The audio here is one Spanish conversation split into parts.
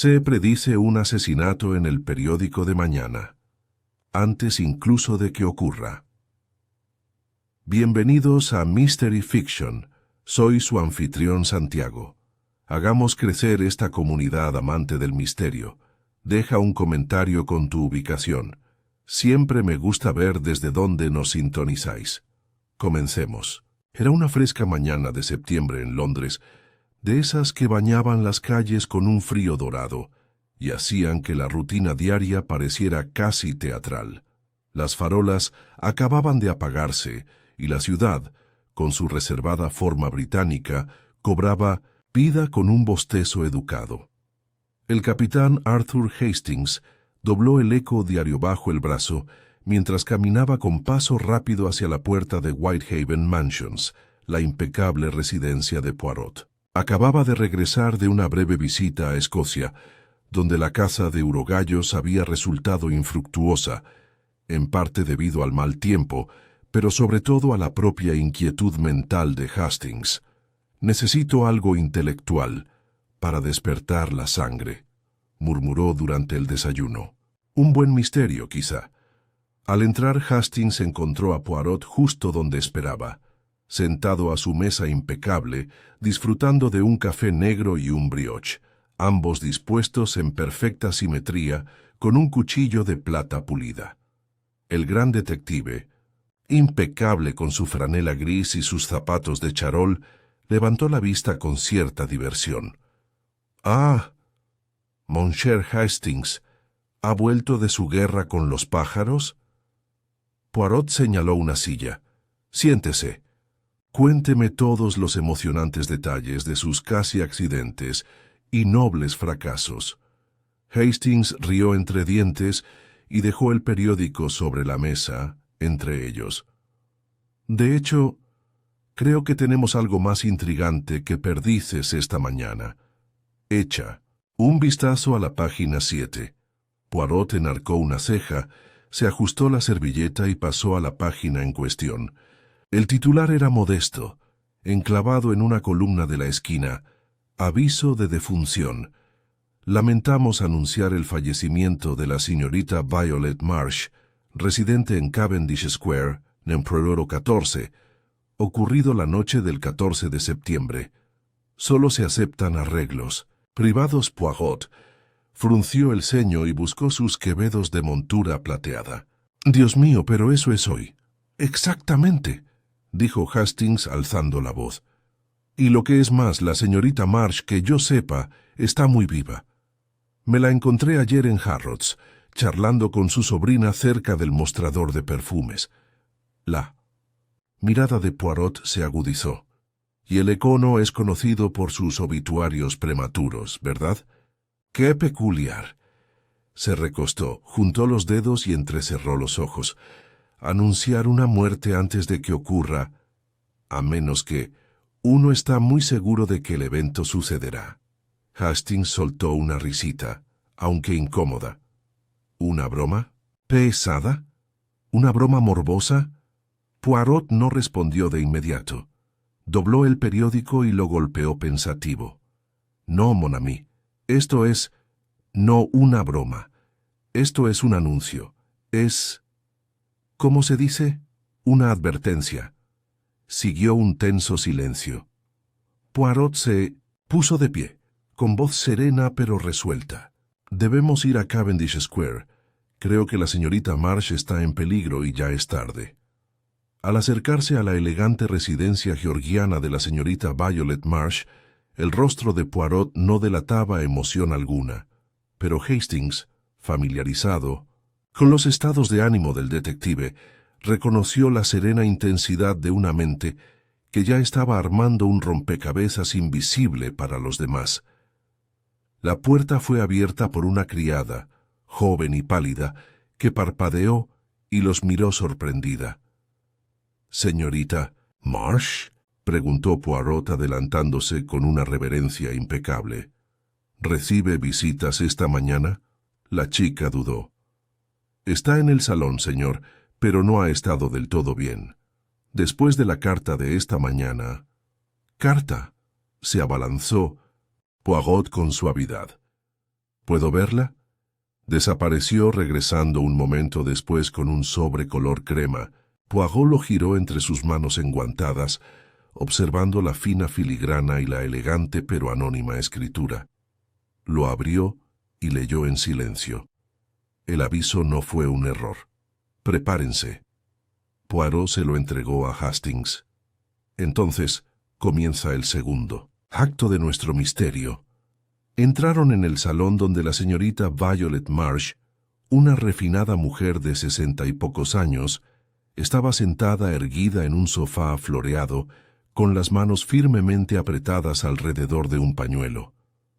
Se predice un asesinato en el periódico de mañana, antes incluso de que ocurra. Bienvenidos a Mystery Fiction. Soy su anfitrión Santiago. Hagamos crecer esta comunidad amante del misterio. Deja un comentario con tu ubicación. Siempre me gusta ver desde dónde nos sintonizáis. Comencemos. Era una fresca mañana de septiembre en Londres, de esas que bañaban las calles con un frío dorado y hacían que la rutina diaria pareciera casi teatral. Las farolas acababan de apagarse y la ciudad, con su reservada forma británica, cobraba vida con un bostezo educado. El capitán Arthur Hastings dobló el Eco diario bajo el brazo mientras caminaba con paso rápido hacia la puerta de Whitehaven Mansions, la impecable residencia de Poirot. Acababa de regresar de una breve visita a Escocia, donde la caza de urogallos había resultado infructuosa, en parte debido al mal tiempo, pero sobre todo a la propia inquietud mental de Hastings. «Necesito algo intelectual para despertar la sangre», murmuró durante el desayuno. «Un buen misterio, quizá». Al entrar, Hastings encontró a Poirot justo donde esperaba, sentado a su mesa impecable, disfrutando de un café negro y un brioche, ambos dispuestos en perfecta simetría, con un cuchillo de plata pulida. El gran detective, impecable con su franela gris y sus zapatos de charol, levantó la vista con cierta diversión. «Ah, Monsieur Hastings, ¿ha vuelto de su guerra con los pájaros?» Poirot señaló una silla. «Siéntese. Cuénteme todos los emocionantes detalles de sus casi accidentes y nobles fracasos». Hastings rió entre dientes y dejó el periódico sobre la mesa, entre ellos. «De hecho, creo que tenemos algo más intrigante que perdices esta mañana. Echa un vistazo a la página 7. Poirot enarcó una ceja, se ajustó la servilleta y pasó a la página en cuestión. El titular era modesto, enclavado en una columna de la esquina: «Aviso de defunción. Lamentamos anunciar el fallecimiento de la señorita Violet Marsh, residente en Cavendish Square, Emperor 14, ocurrido la noche del 14 de septiembre. Solo se aceptan arreglos». Privados Poirot frunció el ceño y buscó sus quevedos de montura plateada. «Dios mío, pero eso es hoy». «Exactamente», dijo Hastings alzando la voz. «Y lo que es más, la señorita Marsh, que yo sepa, está muy viva. Me la encontré ayer en Harrods, charlando con su sobrina cerca del mostrador de perfumes». La mirada de Poirot se agudizó. «Y el econo es conocido por sus obituarios prematuros, ¿verdad? ¡Qué peculiar!». Se recostó, juntó los dedos y entrecerró los ojos. «Anunciar una muerte antes de que ocurra, a menos que uno está muy seguro de que el evento sucederá». Hastings soltó una risita, aunque incómoda. «¿Una broma? ¿Pesada? ¿Una broma morbosa?». Poirot no respondió de inmediato. Dobló el periódico y lo golpeó pensativo. «No, mon ami, esto es no una broma. Esto es un anuncio. Es, ¿cómo se dice? Una advertencia». Siguió un tenso silencio. Poirot se puso de pie, con voz serena pero resuelta. «Debemos ir a Cavendish Square. Creo que la señorita Marsh está en peligro y ya es tarde». Al acercarse a la elegante residencia georgiana de la señorita Violet Marsh, el rostro de Poirot no delataba emoción alguna, pero Hastings, familiarizado con los estados de ánimo del detective, reconoció la serena intensidad de una mente que ya estaba armando un rompecabezas invisible para los demás. La puerta fue abierta por una criada, joven y pálida, que parpadeó y los miró sorprendida. «¿Señorita Marsh?», preguntó Poirot adelantándose con una reverencia impecable. «¿Recibe visitas esta mañana?». La chica dudó. «Está en el salón, señor, pero no ha estado del todo bien. Después de la carta de esta mañana». «¿Carta?». Se abalanzó Poirot con suavidad. ¿Puedo verla? Desapareció regresando un momento después con un sobre color crema. Poirot lo giró entre sus manos enguantadas, observando la fina filigrana y la elegante pero anónima escritura. Lo abrió y leyó en silencio. El aviso no fue un error. Prepárense. Poirot se lo entregó a Hastings. Entonces comienza el segundo acto de nuestro misterio. Entraron en el salón donde la señorita Violet Marsh, una refinada mujer de 60 y pocos años, estaba sentada erguida en un sofá floreado, con las manos firmemente apretadas alrededor de un pañuelo.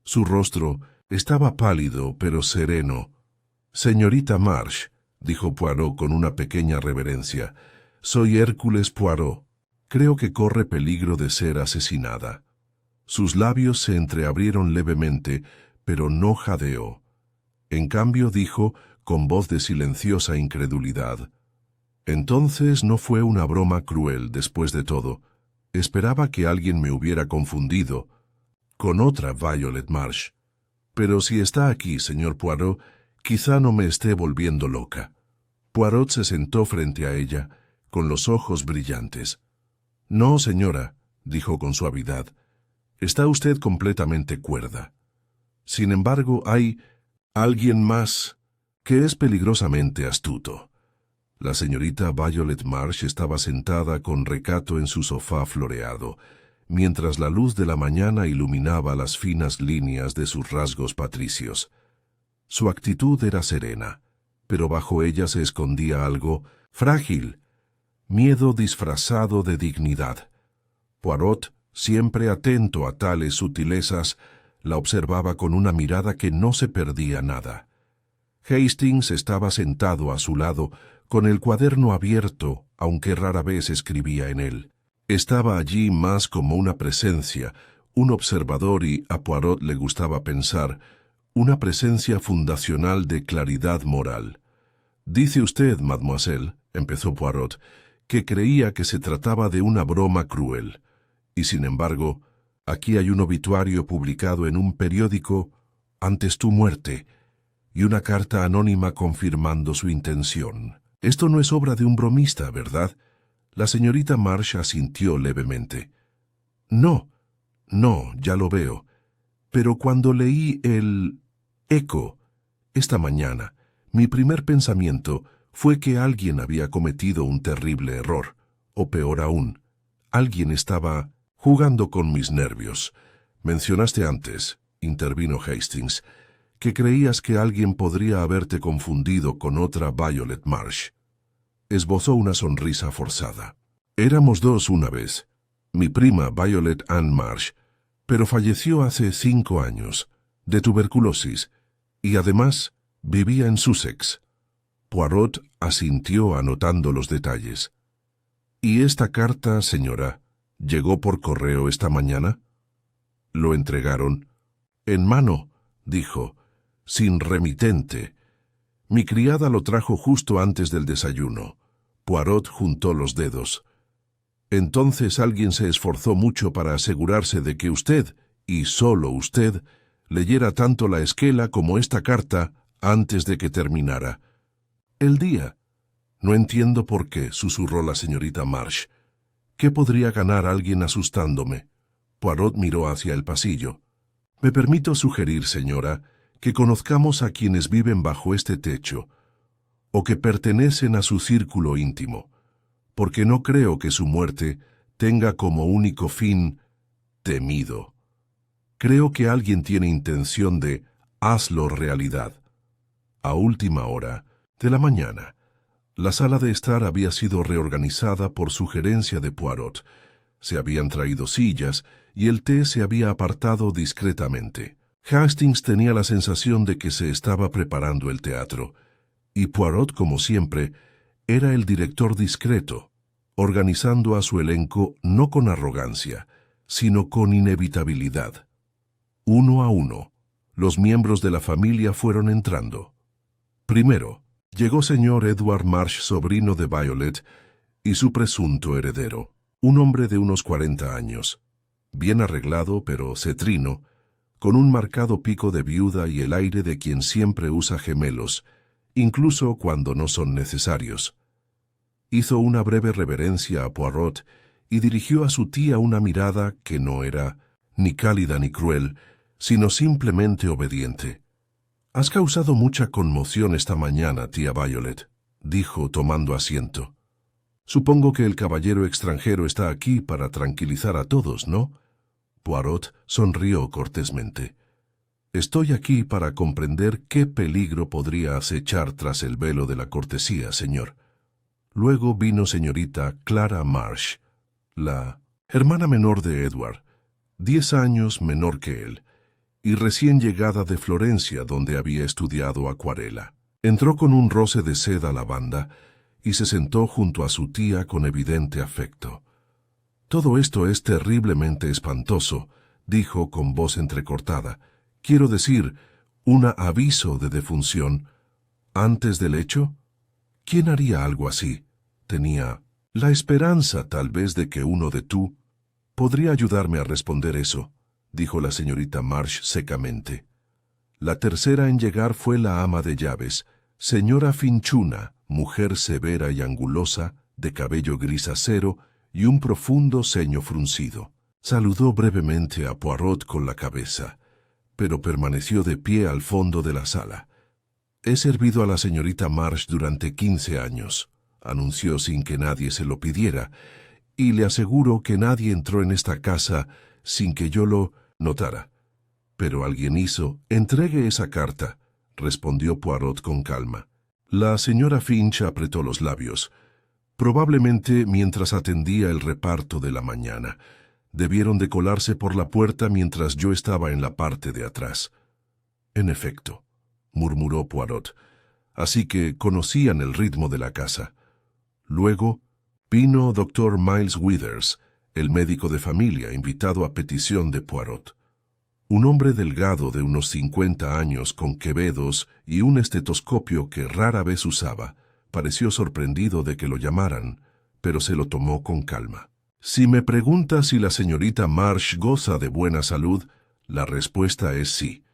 Su rostro estaba pálido pero sereno. «Señorita Marsh», dijo Poirot con una pequeña reverencia, «soy Hércules Poirot. Creo que corre peligro de ser asesinada». Sus labios se entreabrieron levemente, pero no jadeó. En cambio dijo, con voz de silenciosa incredulidad, «Entonces no fue una broma cruel, después de todo. Esperaba que alguien me hubiera confundido con otra Violet Marsh. Pero si está aquí, señor Poirot, quizá no me esté volviendo loca». Poirot se sentó frente a ella, con los ojos brillantes. «No, señora», dijo con suavidad, «está usted completamente cuerda. Sin embargo, hay alguien más que es peligrosamente astuto». La señorita Violet Marsh estaba sentada con recato en su sofá floreado, mientras la luz de la mañana iluminaba las finas líneas de sus rasgos patricios. Su actitud era serena, pero bajo ella se escondía algo frágil, miedo disfrazado de dignidad. Poirot, siempre atento a tales sutilezas, la observaba con una mirada que no se perdía nada. Hastings estaba sentado a su lado, con el cuaderno abierto, aunque rara vez escribía en él. Estaba allí más como una presencia, un observador y, a Poirot le gustaba pensar, una presencia fundacional de claridad moral. «Dice usted, mademoiselle», empezó Poirot, «que creía que se trataba de una broma cruel. Y sin embargo, aquí hay un obituario publicado en un periódico antes tu muerte, y una carta anónima confirmando su intención. Esto no es obra de un bromista, ¿verdad?» La señorita Marsh asintió levemente. «No, ya lo veo. Pero cuando leí el eco esta mañana, mi primer pensamiento fue que alguien había cometido un terrible error, o peor aún, alguien estaba jugando con mis nervios. Mencionaste antes», intervino Hastings, «que creías que alguien podría haberte confundido con otra Violet Marsh». Esbozó una sonrisa forzada. «Éramos dos una vez. Mi prima Violet Ann Marsh, pero falleció hace 5 años, de tuberculosis, y además vivía en Sussex». Poirot asintió anotando los detalles. «¿Y esta carta, señora, llegó por correo esta mañana?» «Lo entregaron». «En mano», dijo, «sin remitente. Mi criada lo trajo justo antes del desayuno». Poirot juntó los dedos. «Entonces alguien se esforzó mucho para asegurarse de que usted, y solo usted, leyera tanto la esquela como esta carta antes de que terminara». «El día». «No entiendo por qué», susurró la señorita Marsh. «¿Qué podría ganar alguien asustándome?» Poirot miró hacia el pasillo. «Me permito sugerir, señora, que conozcamos a quienes viven bajo este techo, o que pertenecen a su círculo íntimo, porque no creo que su muerte tenga como único fin temido. Creo que alguien tiene intención de hazlo realidad». A última hora de la mañana, la sala de estar había sido reorganizada por sugerencia de Poirot. Se habían traído sillas y el té se había apartado discretamente. Hastings tenía la sensación de que se estaba preparando el teatro, y Poirot, como siempre, era el director discreto, organizando a su elenco no con arrogancia, sino con inevitabilidad. Uno a uno, los miembros de la familia fueron entrando. Primero, llegó señor Edward Marsh, sobrino de Violet, y su presunto heredero, un hombre de unos 40 años, bien arreglado pero cetrino, con un marcado pico de viuda y el aire de quien siempre usa gemelos, incluso cuando no son necesarios. Hizo una breve reverencia a Poirot y dirigió a su tía una mirada que no era ni cálida ni cruel, sino simplemente obediente. «Has causado mucha conmoción esta mañana, tía Violet», dijo tomando asiento. «Supongo que el caballero extranjero está aquí para tranquilizar a todos, ¿no?» Poirot sonrió cortésmente. «Estoy aquí para comprender qué peligro podría acechar tras el velo de la cortesía, señor». Luego vino señorita Clara Marsh, la hermana menor de Edward, 10 años menor que él, y recién llegada de Florencia, donde había estudiado acuarela. Entró con un roce de seda lavanda y se sentó junto a su tía con evidente afecto. «Todo esto es terriblemente espantoso», dijo con voz entrecortada. «Quiero decir, un aviso de defunción. ¿Antes del hecho? ¿Quién haría algo así? Tenía la esperanza, tal vez, de que uno de tú podría ayudarme a responder eso», dijo la señorita Marsh secamente. La tercera en llegar fue la ama de llaves, señora Finchuna, mujer severa y angulosa, de cabello gris acero y un profundo ceño fruncido. Saludó brevemente a Poirot con la cabeza, pero permaneció de pie al fondo de la sala. «He servido a la señorita Marsh durante 15 años», anunció sin que nadie se lo pidiera, «y le aseguro que nadie entró en esta casa sin que yo lo notara». «Pero alguien hizo». «Entregue esa carta», respondió Poirot con calma. La señora Finch apretó los labios. «Probablemente mientras atendía el reparto de la mañana. Debieron de colarse por la puerta mientras yo estaba en la parte de atrás». «En efecto», murmuró Poirot, «así que conocían el ritmo de la casa». Luego vino Dr. Miles Withers, el médico de familia, invitado a petición de Poirot. Un hombre delgado de unos 50 años con quevedos y un estetoscopio que rara vez usaba, pareció sorprendido de que lo llamaran, pero se lo tomó con calma. «Si me pregunta si la señorita Marsh goza de buena salud, la respuesta es sí.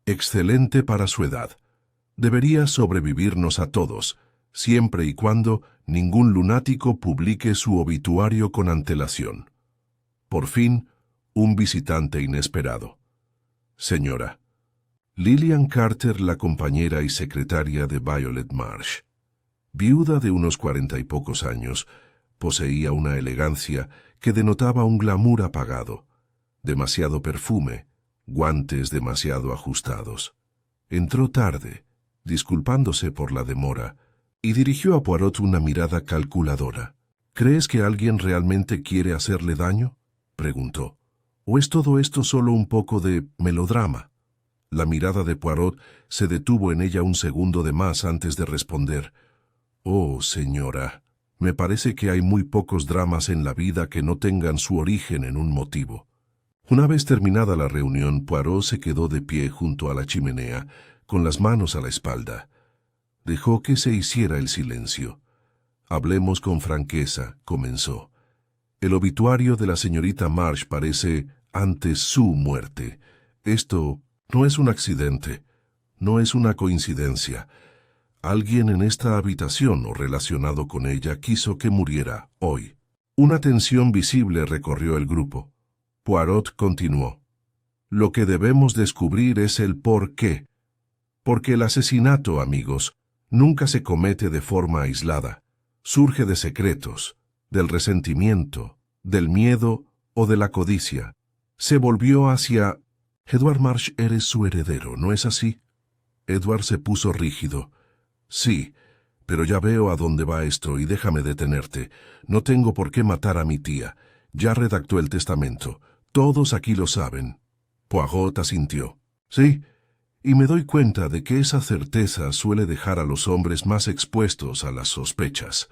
Excelente para su edad. Debería sobrevivirnos a todos, siempre y cuando ningún lunático publique su obituario con antelación». Por fin, un visitante inesperado. «Señora». Lillian Carter, la compañera y secretaria de Violet Marsh. Viuda de unos 40 y pocos años, poseía una elegancia que denotaba un glamour apagado, demasiado perfume, guantes demasiado ajustados. Entró tarde, disculpándose por la demora, y dirigió a Poirot una mirada calculadora. «¿Crees que alguien realmente quiere hacerle daño?», preguntó. «¿O es todo esto solo un poco de melodrama?». La mirada de Poirot se detuvo en ella un segundo de más antes de responder. «Oh, señora, me parece que hay muy pocos dramas en la vida que no tengan su origen en un motivo». Una vez terminada la reunión, Poirot se quedó de pie junto a la chimenea, con las manos a la espalda. Dejó que se hiciera el silencio. «Hablemos con franqueza», comenzó. «El obituario de la señorita Marsh parece antes su muerte. Esto no es un accidente, no es una coincidencia. Alguien en esta habitación o relacionado con ella quiso que muriera hoy». Una tensión visible recorrió el grupo. Poirot continuó. «Lo que debemos descubrir es el por qué. Porque el asesinato, amigos, nunca se comete de forma aislada. Surge de secretos, del resentimiento, del miedo o de la codicia. Se volvió hacia... Edward Marsh, eres su heredero, ¿no es así?» Edward se puso rígido. «Sí, pero ya veo a dónde va esto y déjame detenerte. No tengo por qué matar a mi tía. Ya redactó el testamento. Todos aquí lo saben». Poirot asintió. «Sí, y me doy cuenta de que esa certeza suele dejar a los hombres más expuestos a las sospechas».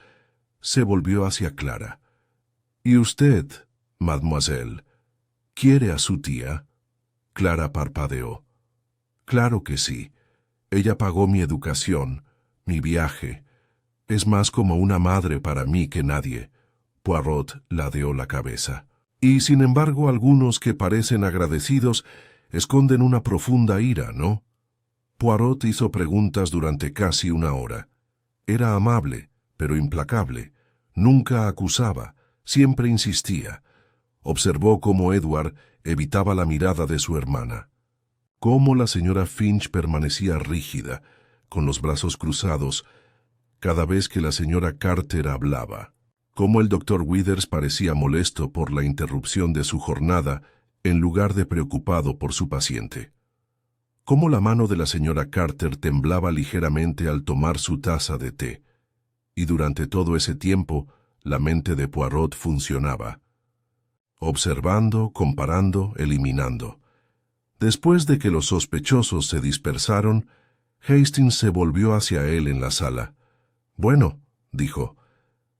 Se volvió hacia Clara. «¿Y usted, mademoiselle, quiere a su tía?» Clara parpadeó. «Claro que sí. Ella pagó mi educación, mi viaje. Es más como una madre para mí que nadie». Poirot ladeó la cabeza. «Y sin embargo algunos que parecen agradecidos esconden una profunda ira, ¿no? Poirot hizo preguntas durante casi una hora. Era amable, pero implacable. Nunca acusaba, siempre insistía. Observó cómo Edward evitaba la mirada de su hermana. Cómo la señora Finch permanecía rígida, con los brazos cruzados, cada vez que la señora Carter hablaba. Cómo el doctor Withers parecía molesto por la interrupción de su jornada, en lugar de preocupado por su paciente. Cómo la mano de la señora Carter temblaba ligeramente al tomar su taza de té. Y durante todo ese tiempo, la mente de Poirot funcionaba. Observando, comparando, eliminando. Después de que los sospechosos se dispersaron, Hastings se volvió hacia él en la sala. «Bueno», dijo,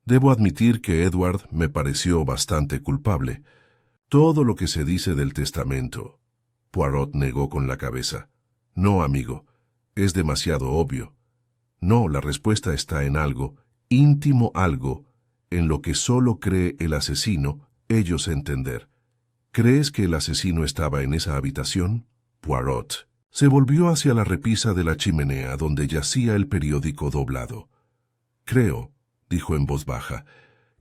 «debo admitir que Edward me pareció bastante culpable. Todo lo que se dice del testamento». Poirot negó con la cabeza. «No, amigo, es demasiado obvio. No, la respuesta está en algo, íntimo algo, en lo que solo cree el asesino ellos entender. ¿Crees que el asesino estaba en esa habitación?» Poirot se volvió hacia la repisa de la chimenea donde yacía el periódico doblado. «Creo», dijo en voz baja,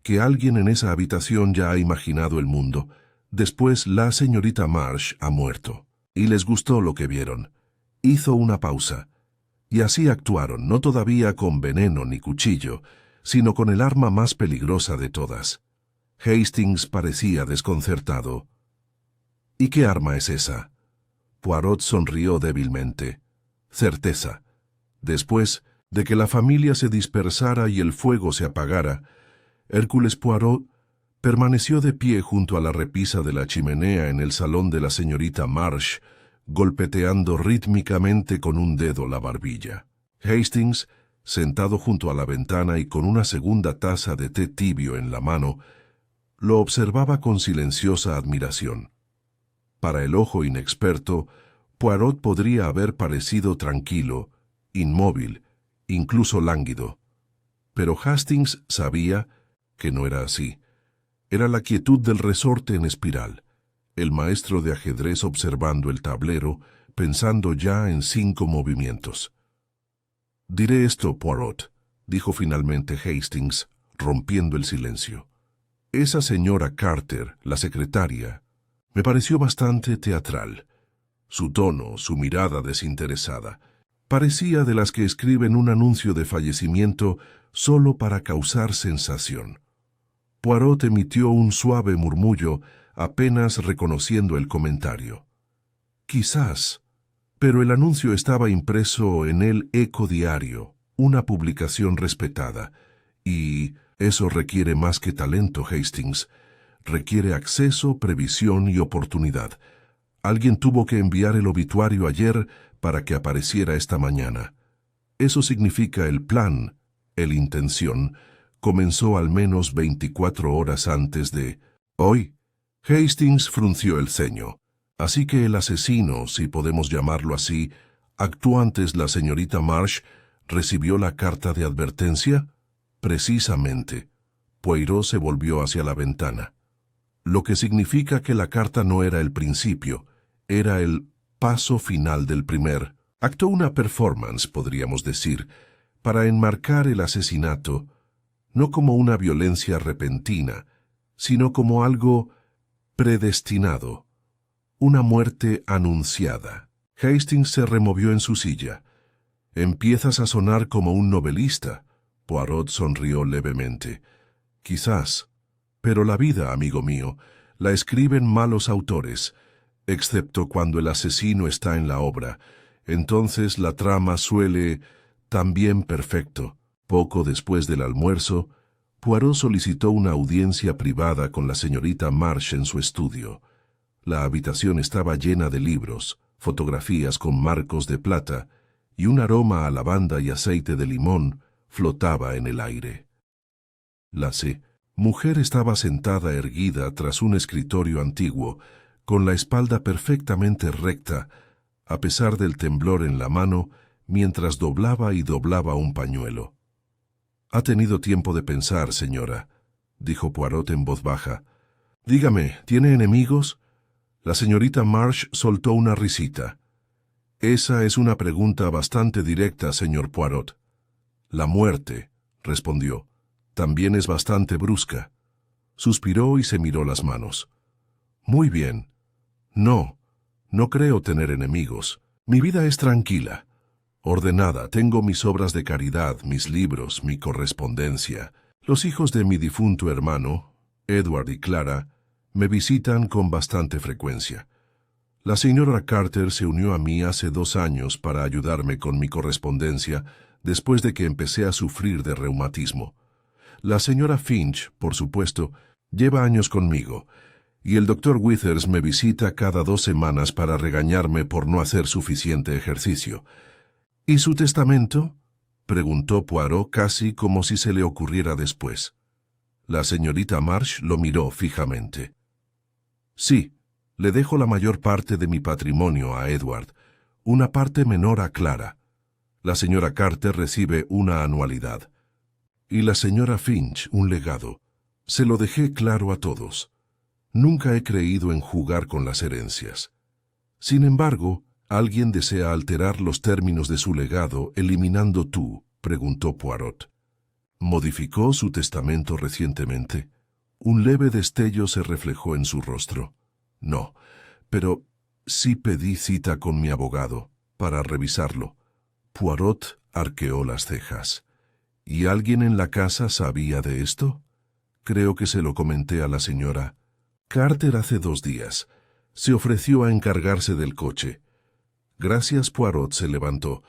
«que alguien en esa habitación ya ha imaginado el mundo. Después la señorita Marsh ha muerto. Y les gustó lo que vieron. Hizo una pausa. Y así actuaron, no todavía con veneno ni cuchillo, sino con el arma más peligrosa de todas». Hastings parecía desconcertado. «¿Y qué arma es esa?» Poirot sonrió débilmente. «Certeza. Después de que la familia se dispersara y el fuego se apagara, Hércules Poirot permaneció de pie junto a la repisa de la chimenea en el salón de la señorita Marsh, golpeteando rítmicamente con un dedo la barbilla. Hastings, sentado junto a la ventana y con una segunda taza de té tibio en la mano, lo observaba con silenciosa admiración. Para el ojo inexperto, Poirot podría haber parecido tranquilo, inmóvil, incluso lánguido. Pero Hastings sabía que no era así. Era la quietud del resorte en espiral, el maestro de ajedrez observando el tablero, pensando ya en 5 movimientos. «Diré esto, Poirot», dijo finalmente Hastings, rompiendo el silencio. «Esa señora Carter, la secretaria, me pareció bastante teatral. Su tono, su mirada desinteresada, parecía de las que escriben un anuncio de fallecimiento solo para causar sensación». Poirot emitió un suave murmullo, apenas reconociendo el comentario. «Quizás, pero el anuncio estaba impreso en el Eco Diario, una publicación respetada, y eso requiere más que talento, Hastings. Requiere acceso, previsión y oportunidad. Alguien tuvo que enviar el obituario ayer para que apareciera esta mañana. Eso significa el plan, el intención, comenzó al menos 24 horas antes de hoy». Hastings frunció el ceño. «Así que el asesino, si podemos llamarlo así, actuó antes la señorita Marsh, ¿recibió la carta de advertencia?» «Precisamente». Poirot se volvió hacia la ventana. «Lo que significa que la carta no era el principio, era el paso final del primer acto, una performance, podríamos decir, para enmarcar el asesinato, no como una violencia repentina, sino como algo predestinado, una muerte anunciada». Hastings se removió en su silla. «Empiezas a sonar como un novelista». Poirot sonrió levemente. «Quizás. Pero la vida, amigo mío, la escriben malos autores, excepto cuando el asesino está en la obra. Entonces la trama suele también perfecto». Poco después del almuerzo, Poirot solicitó una audiencia privada con la señorita Marsh en su estudio. La habitación estaba llena de libros, fotografías con marcos de plata, y un aroma a lavanda y aceite de limón flotaba en el aire. La mujer estaba sentada erguida tras un escritorio antiguo, con la espalda perfectamente recta, a pesar del temblor en la mano, mientras doblaba y doblaba un pañuelo. «Ha tenido tiempo de pensar, señora», dijo Poirot en voz baja. «Dígame, ¿tiene enemigos?» La señorita Marsh soltó una risita. Esa es una pregunta bastante directa, señor Poirot. La muerte, respondió, también es bastante brusca. Suspiró y se miró las manos. Muy bien. No creo tener enemigos. Mi vida es tranquila, ordenada. Tengo mis obras de caridad, mis libros, mi correspondencia. Los hijos de mi difunto hermano, Edward y Clara, me visitan con bastante frecuencia. La señora Carter se unió a mí hace 2 años para ayudarme con mi correspondencia después de que empecé a sufrir de reumatismo. La señora Finch, por supuesto, lleva años conmigo, y el doctor Withers me visita cada 2 semanas para regañarme por no hacer suficiente ejercicio. ¿Y su testamento?, preguntó Poirot casi como si se le ocurriera después. La señorita Marsh lo miró fijamente. Sí, le dejo la mayor parte de mi patrimonio a Edward, una parte menor a Clara. La señora Carter recibe una anualidad. Y la señora Finch un legado. Se lo dejé claro a todos. Nunca he creído en jugar con las herencias. Sin embargo, ¿alguien desea alterar los términos de su legado eliminando tú?, preguntó Poirot. ¿Modificó su testamento recientemente? Un leve destello se reflejó en su rostro. No, pero sí pedí cita con mi abogado para revisarlo. Poirot arqueó las cejas. ¿Y alguien en la casa sabía de esto? Creo que se lo comenté a la señora Carter hace 2 días. Se ofreció a encargarse del coche. Gracias. Poirot se levantó.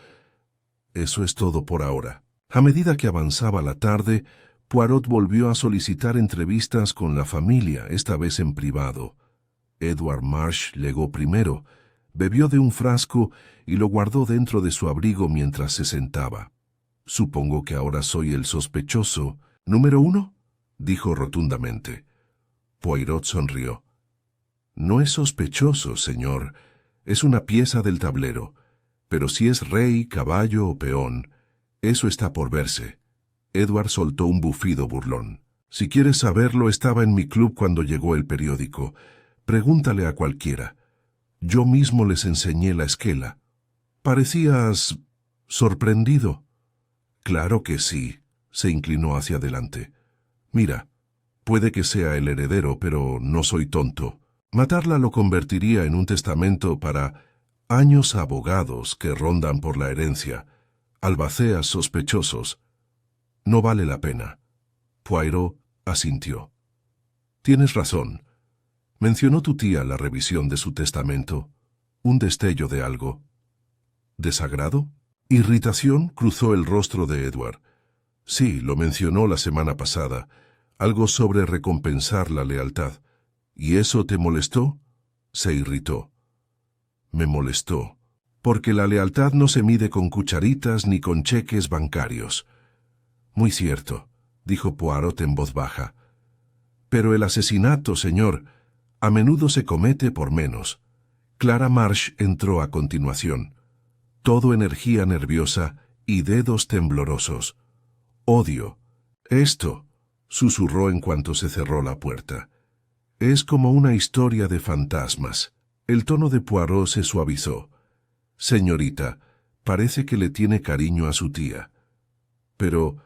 Eso es todo por ahora. A medida que avanzaba la tarde, Poirot volvió a solicitar entrevistas con la familia, esta vez en privado. Edward Marsh llegó primero, bebió de un frasco y lo guardó dentro de su abrigo mientras se sentaba. Supongo que ahora soy el sospechoso. ¿Número 1? Dijo rotundamente. Poirot sonrió. No es sospechoso, señor. Es una pieza del tablero. Pero si es rey, caballo o peón, eso está por verse. Edward soltó un bufido burlón. Si quieres saberlo, estaba en mi club cuando llegó el periódico. Pregúntale a cualquiera. Yo mismo les enseñé la esquela. Parecías sorprendido. Claro que sí, se inclinó hacia adelante. Mira, puede que sea el heredero, pero no soy tonto. Matarla lo convertiría en un testamento para años abogados que rondan por la herencia, albaceas sospechosos. No vale la pena. Poirot asintió. Tienes razón. ¿Mencionó tu tía la revisión de su testamento? ¿Un destello de algo? ¿Desagrado? Irritación cruzó el rostro de Edward. Sí, lo mencionó la semana pasada. Algo sobre recompensar la lealtad. ¿Y eso te molestó? Se irritó. Me molestó, porque la lealtad no se mide con cucharitas ni con cheques bancarios. Muy cierto, dijo Poirot en voz baja. Pero el asesinato, señor, a menudo se comete por menos. Clara Marsh entró a continuación. Todo energía nerviosa y dedos temblorosos. Odio. Esto, susurró en cuanto se cerró la puerta. Es como una historia de fantasmas. El tono de Poirot se suavizó. Señorita, parece que le tiene cariño a su tía. Pero,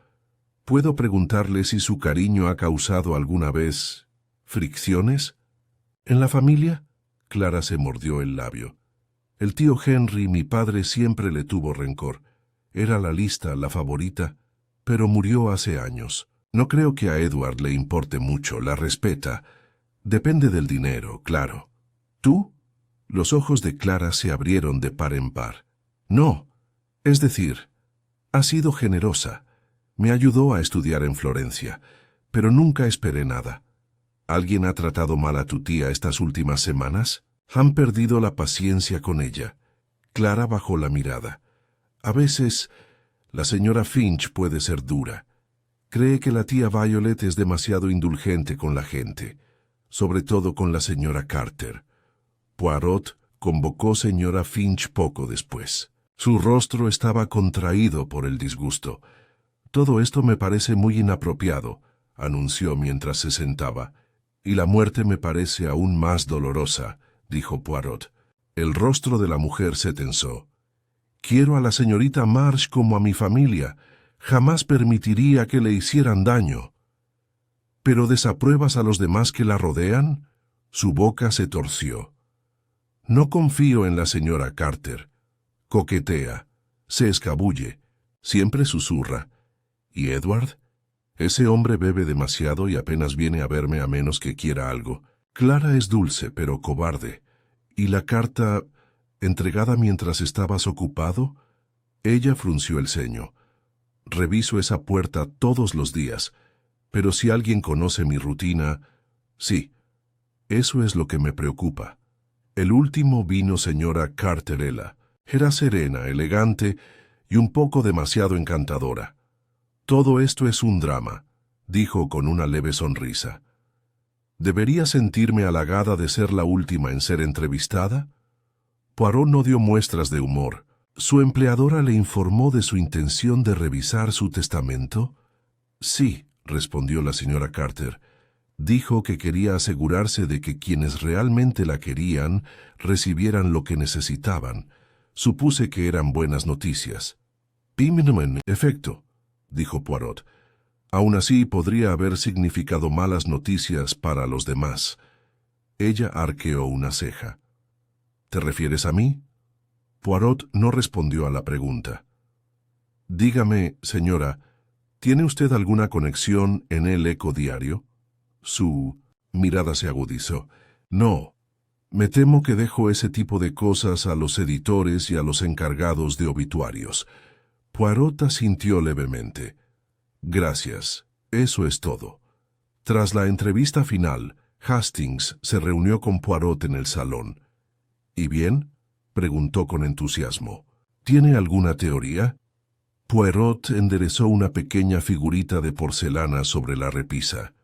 ¿puedo preguntarle si su cariño ha causado alguna vez fricciones? ¿En la familia? Clara se mordió el labio. El tío Henry, mi padre, siempre le tuvo rencor. Era la lista, la favorita, pero murió hace años. No creo que a Edward le importe mucho, la respeta. Depende del dinero, claro. ¿Tú? Los ojos de Clara se abrieron de par en par. No, es decir, ha sido generosa. Me ayudó a estudiar en Florencia, pero nunca esperé nada. ¿Alguien ha tratado mal a tu tía estas últimas semanas? Han perdido la paciencia con ella. Clara bajó la mirada. A veces, la señora Finch puede ser dura. Cree que la tía Violet es demasiado indulgente con la gente, sobre todo con la señora Carter. Poirot convocó señora Finch poco después. Su rostro estaba contraído por el disgusto. Todo esto me parece muy inapropiado, anunció mientras se sentaba, y la muerte me parece aún más dolorosa, dijo Poirot. El rostro de la mujer se tensó. Quiero a la señorita Marsh como a mi familia. Jamás permitiría que le hicieran daño. ¿Pero desapruebas a los demás que la rodean? Su boca se torció. No confío en la señora Carter. Coquetea, se escabulle, siempre susurra. ¿Y Edward? Ese hombre bebe demasiado y apenas viene a verme a menos que quiera algo. Clara es dulce, pero cobarde. ¿Y la carta entregada mientras estabas ocupado? Ella frunció el ceño. Reviso esa puerta todos los días, pero si alguien conoce mi rutina... Sí, eso es lo que me preocupa. El último vino señora Carterella. Era serena, elegante y un poco demasiado encantadora. Todo esto es un drama, dijo con una leve sonrisa. ¿Debería sentirme halagada de ser la última en ser entrevistada? Poirot no dio muestras de humor. ¿Su empleadora le informó de su intención de revisar su testamento? Sí, respondió la señora Carter. Dijo que quería asegurarse de que quienes realmente la querían recibieran lo que necesitaban. Supuse que eran buenas noticias. En efecto, dijo Poirot. Aún así podría haber significado malas noticias para los demás. Ella arqueó una ceja. ¿Te refieres a mí? Poirot no respondió a la pregunta. Dígame, señora, ¿tiene usted alguna conexión en el Eco Diario? Su mirada se agudizó. No. Me temo que dejo ese tipo de cosas a los editores y a los encargados de obituarios. Poirot asintió levemente. Gracias, eso es todo. Tras la entrevista final, Hastings se reunió con Poirot en el salón. ¿Y bien? Preguntó con entusiasmo. ¿Tiene alguna teoría? Poirot enderezó una pequeña figurita de porcelana sobre la repisa.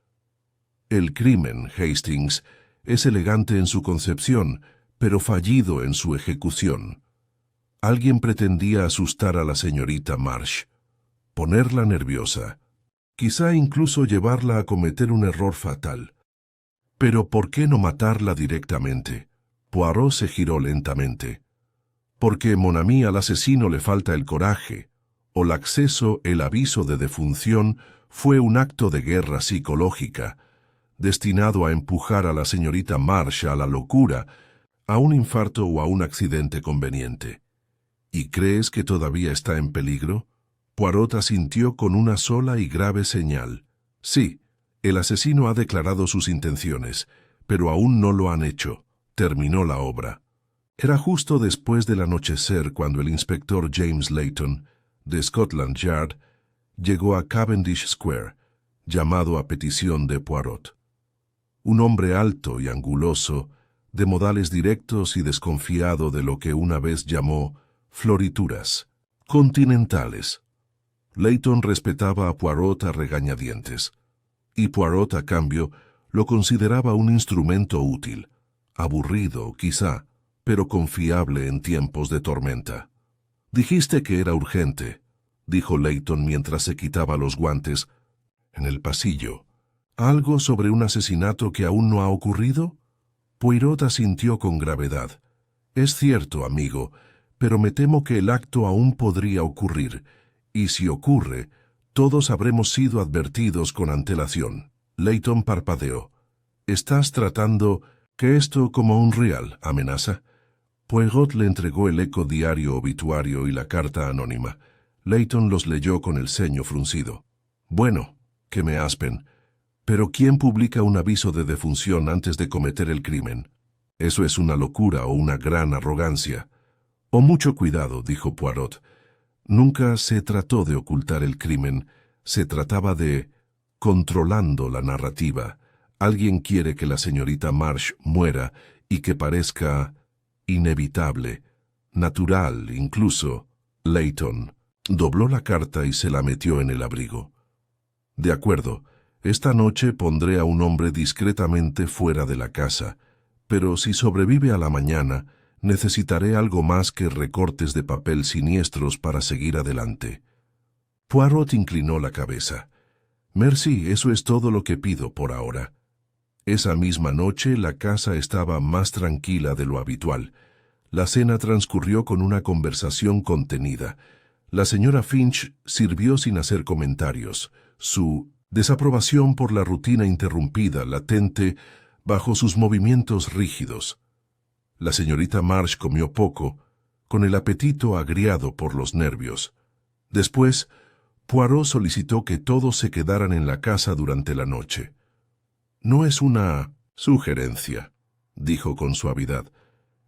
El crimen, Hastings, es elegante en su concepción, pero fallido en su ejecución. Alguien pretendía asustar a la señorita Marsh, ponerla nerviosa, quizá incluso llevarla a cometer un error fatal. Pero ¿por qué no matarla directamente? Poirot se giró lentamente. Porque, mon ami, al asesino le falta el coraje, o el acceso, el aviso de defunción fue un acto de guerra psicológica, destinado a empujar a la señorita Marsh a la locura, a un infarto o a un accidente conveniente. ¿Y crees que todavía está en peligro? Poirot asintió con una sola y grave señal. Sí, el asesino ha declarado sus intenciones, pero aún no lo han hecho. Terminó la obra. Era justo después del anochecer cuando el inspector James Layton, de Scotland Yard, llegó a Cavendish Square, llamado a petición de Poirot. Un hombre alto y anguloso, de modales directos y desconfiado de lo que una vez llamó florituras continentales. Layton respetaba a Poirot a regañadientes, y Poirot, a cambio, lo consideraba un instrumento útil, aburrido, quizá, pero confiable en tiempos de tormenta. «Dijiste que era urgente», dijo Layton mientras se quitaba los guantes. «En el pasillo. ¿Algo sobre un asesinato que aún no ha ocurrido?» Poirot asintió con gravedad. «Es cierto, amigo, pero me temo que el acto aún podría ocurrir, y si ocurre, todos habremos sido advertidos con antelación». Layton parpadeó. «¿Estás tratando que esto como un real amenaza?» Poirot le entregó el Eco Diario obituario y la carta anónima. Layton los leyó con el ceño fruncido. «Bueno, que me aspen. Pero ¿quién publica un aviso de defunción antes de cometer el crimen? Eso es una locura o una gran arrogancia». «Oh, mucho cuidado», dijo Poirot. «Nunca se trató de ocultar el crimen. Se trataba de... controlando la narrativa. Alguien quiere que la señorita Marsh muera y que parezca inevitable, natural incluso». Layton dobló la carta y se la metió en el abrigo. «De acuerdo, esta noche pondré a un hombre discretamente fuera de la casa, pero si sobrevive a la mañana, necesitaré algo más que recortes de papel siniestros para seguir adelante». Poirot inclinó la cabeza. «Merci, eso es todo lo que pido por ahora». Esa misma noche la casa estaba más tranquila de lo habitual. La cena transcurrió con una conversación contenida. La señora Finch sirvió sin hacer comentarios. Su desaprobación por la rutina interrumpida, latente, bajo sus movimientos rígidos. La señorita March comió poco, con el apetito agriado por los nervios. Después, Poirot solicitó que todos se quedaran en la casa durante la noche. «No es una sugerencia», dijo con suavidad.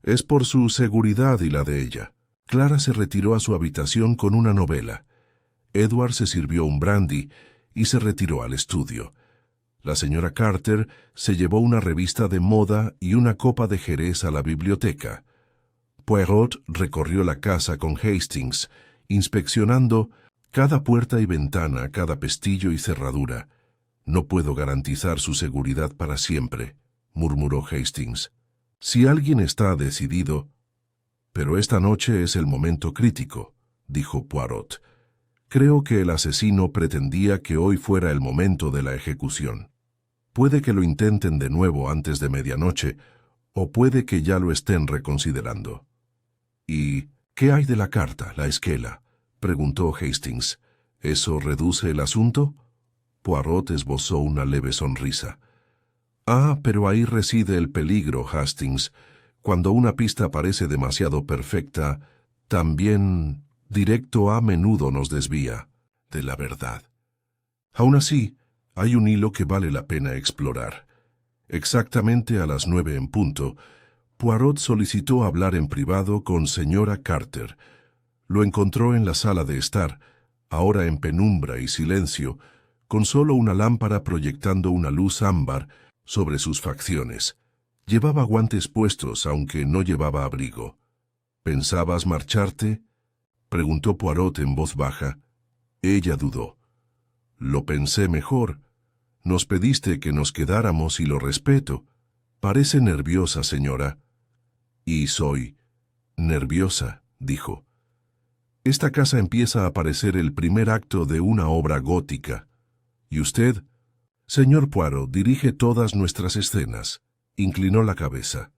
«Es por su seguridad y la de ella». Clara se retiró a su habitación con una novela. Edward se sirvió un brandy y se retiró al estudio. La señora Carter se llevó una revista de moda y una copa de jerez a la biblioteca. Poirot recorrió la casa con Hastings, inspeccionando cada puerta y ventana, cada pestillo y cerradura. «No puedo garantizar su seguridad para siempre», murmuró Hastings. «Si alguien está decidido...» «Pero esta noche es el momento crítico», dijo Poirot. «Creo que el asesino pretendía que hoy fuera el momento de la ejecución. Puede que lo intenten de nuevo antes de medianoche, o puede que ya lo estén reconsiderando». «¿Y qué hay de la carta, la esquela?», preguntó Hastings. «¿Eso reduce el asunto?». Poirot esbozó una leve sonrisa. «Ah, pero ahí reside el peligro, Hastings. Cuando una pista parece demasiado perfecta, también directo a menudo nos desvía de la verdad. Aún así, hay un hilo que vale la pena explorar». Exactamente a las 9 en punto, Poirot solicitó hablar en privado con señora Carter. Lo encontró en la sala de estar, ahora en penumbra y silencio, con solo una lámpara proyectando una luz ámbar sobre sus facciones. Llevaba guantes puestos, aunque no llevaba abrigo. «¿Pensabas marcharte?», preguntó Poirot en voz baja. Ella dudó. «Lo pensé mejor. Nos pediste que nos quedáramos y lo respeto. Parece nerviosa, señora». «Y soy nerviosa», dijo. «Esta casa empieza a parecer el primer acto de una obra gótica. ¿Y usted?» «Señor Poirot, dirige todas nuestras escenas». Inclinó la cabeza.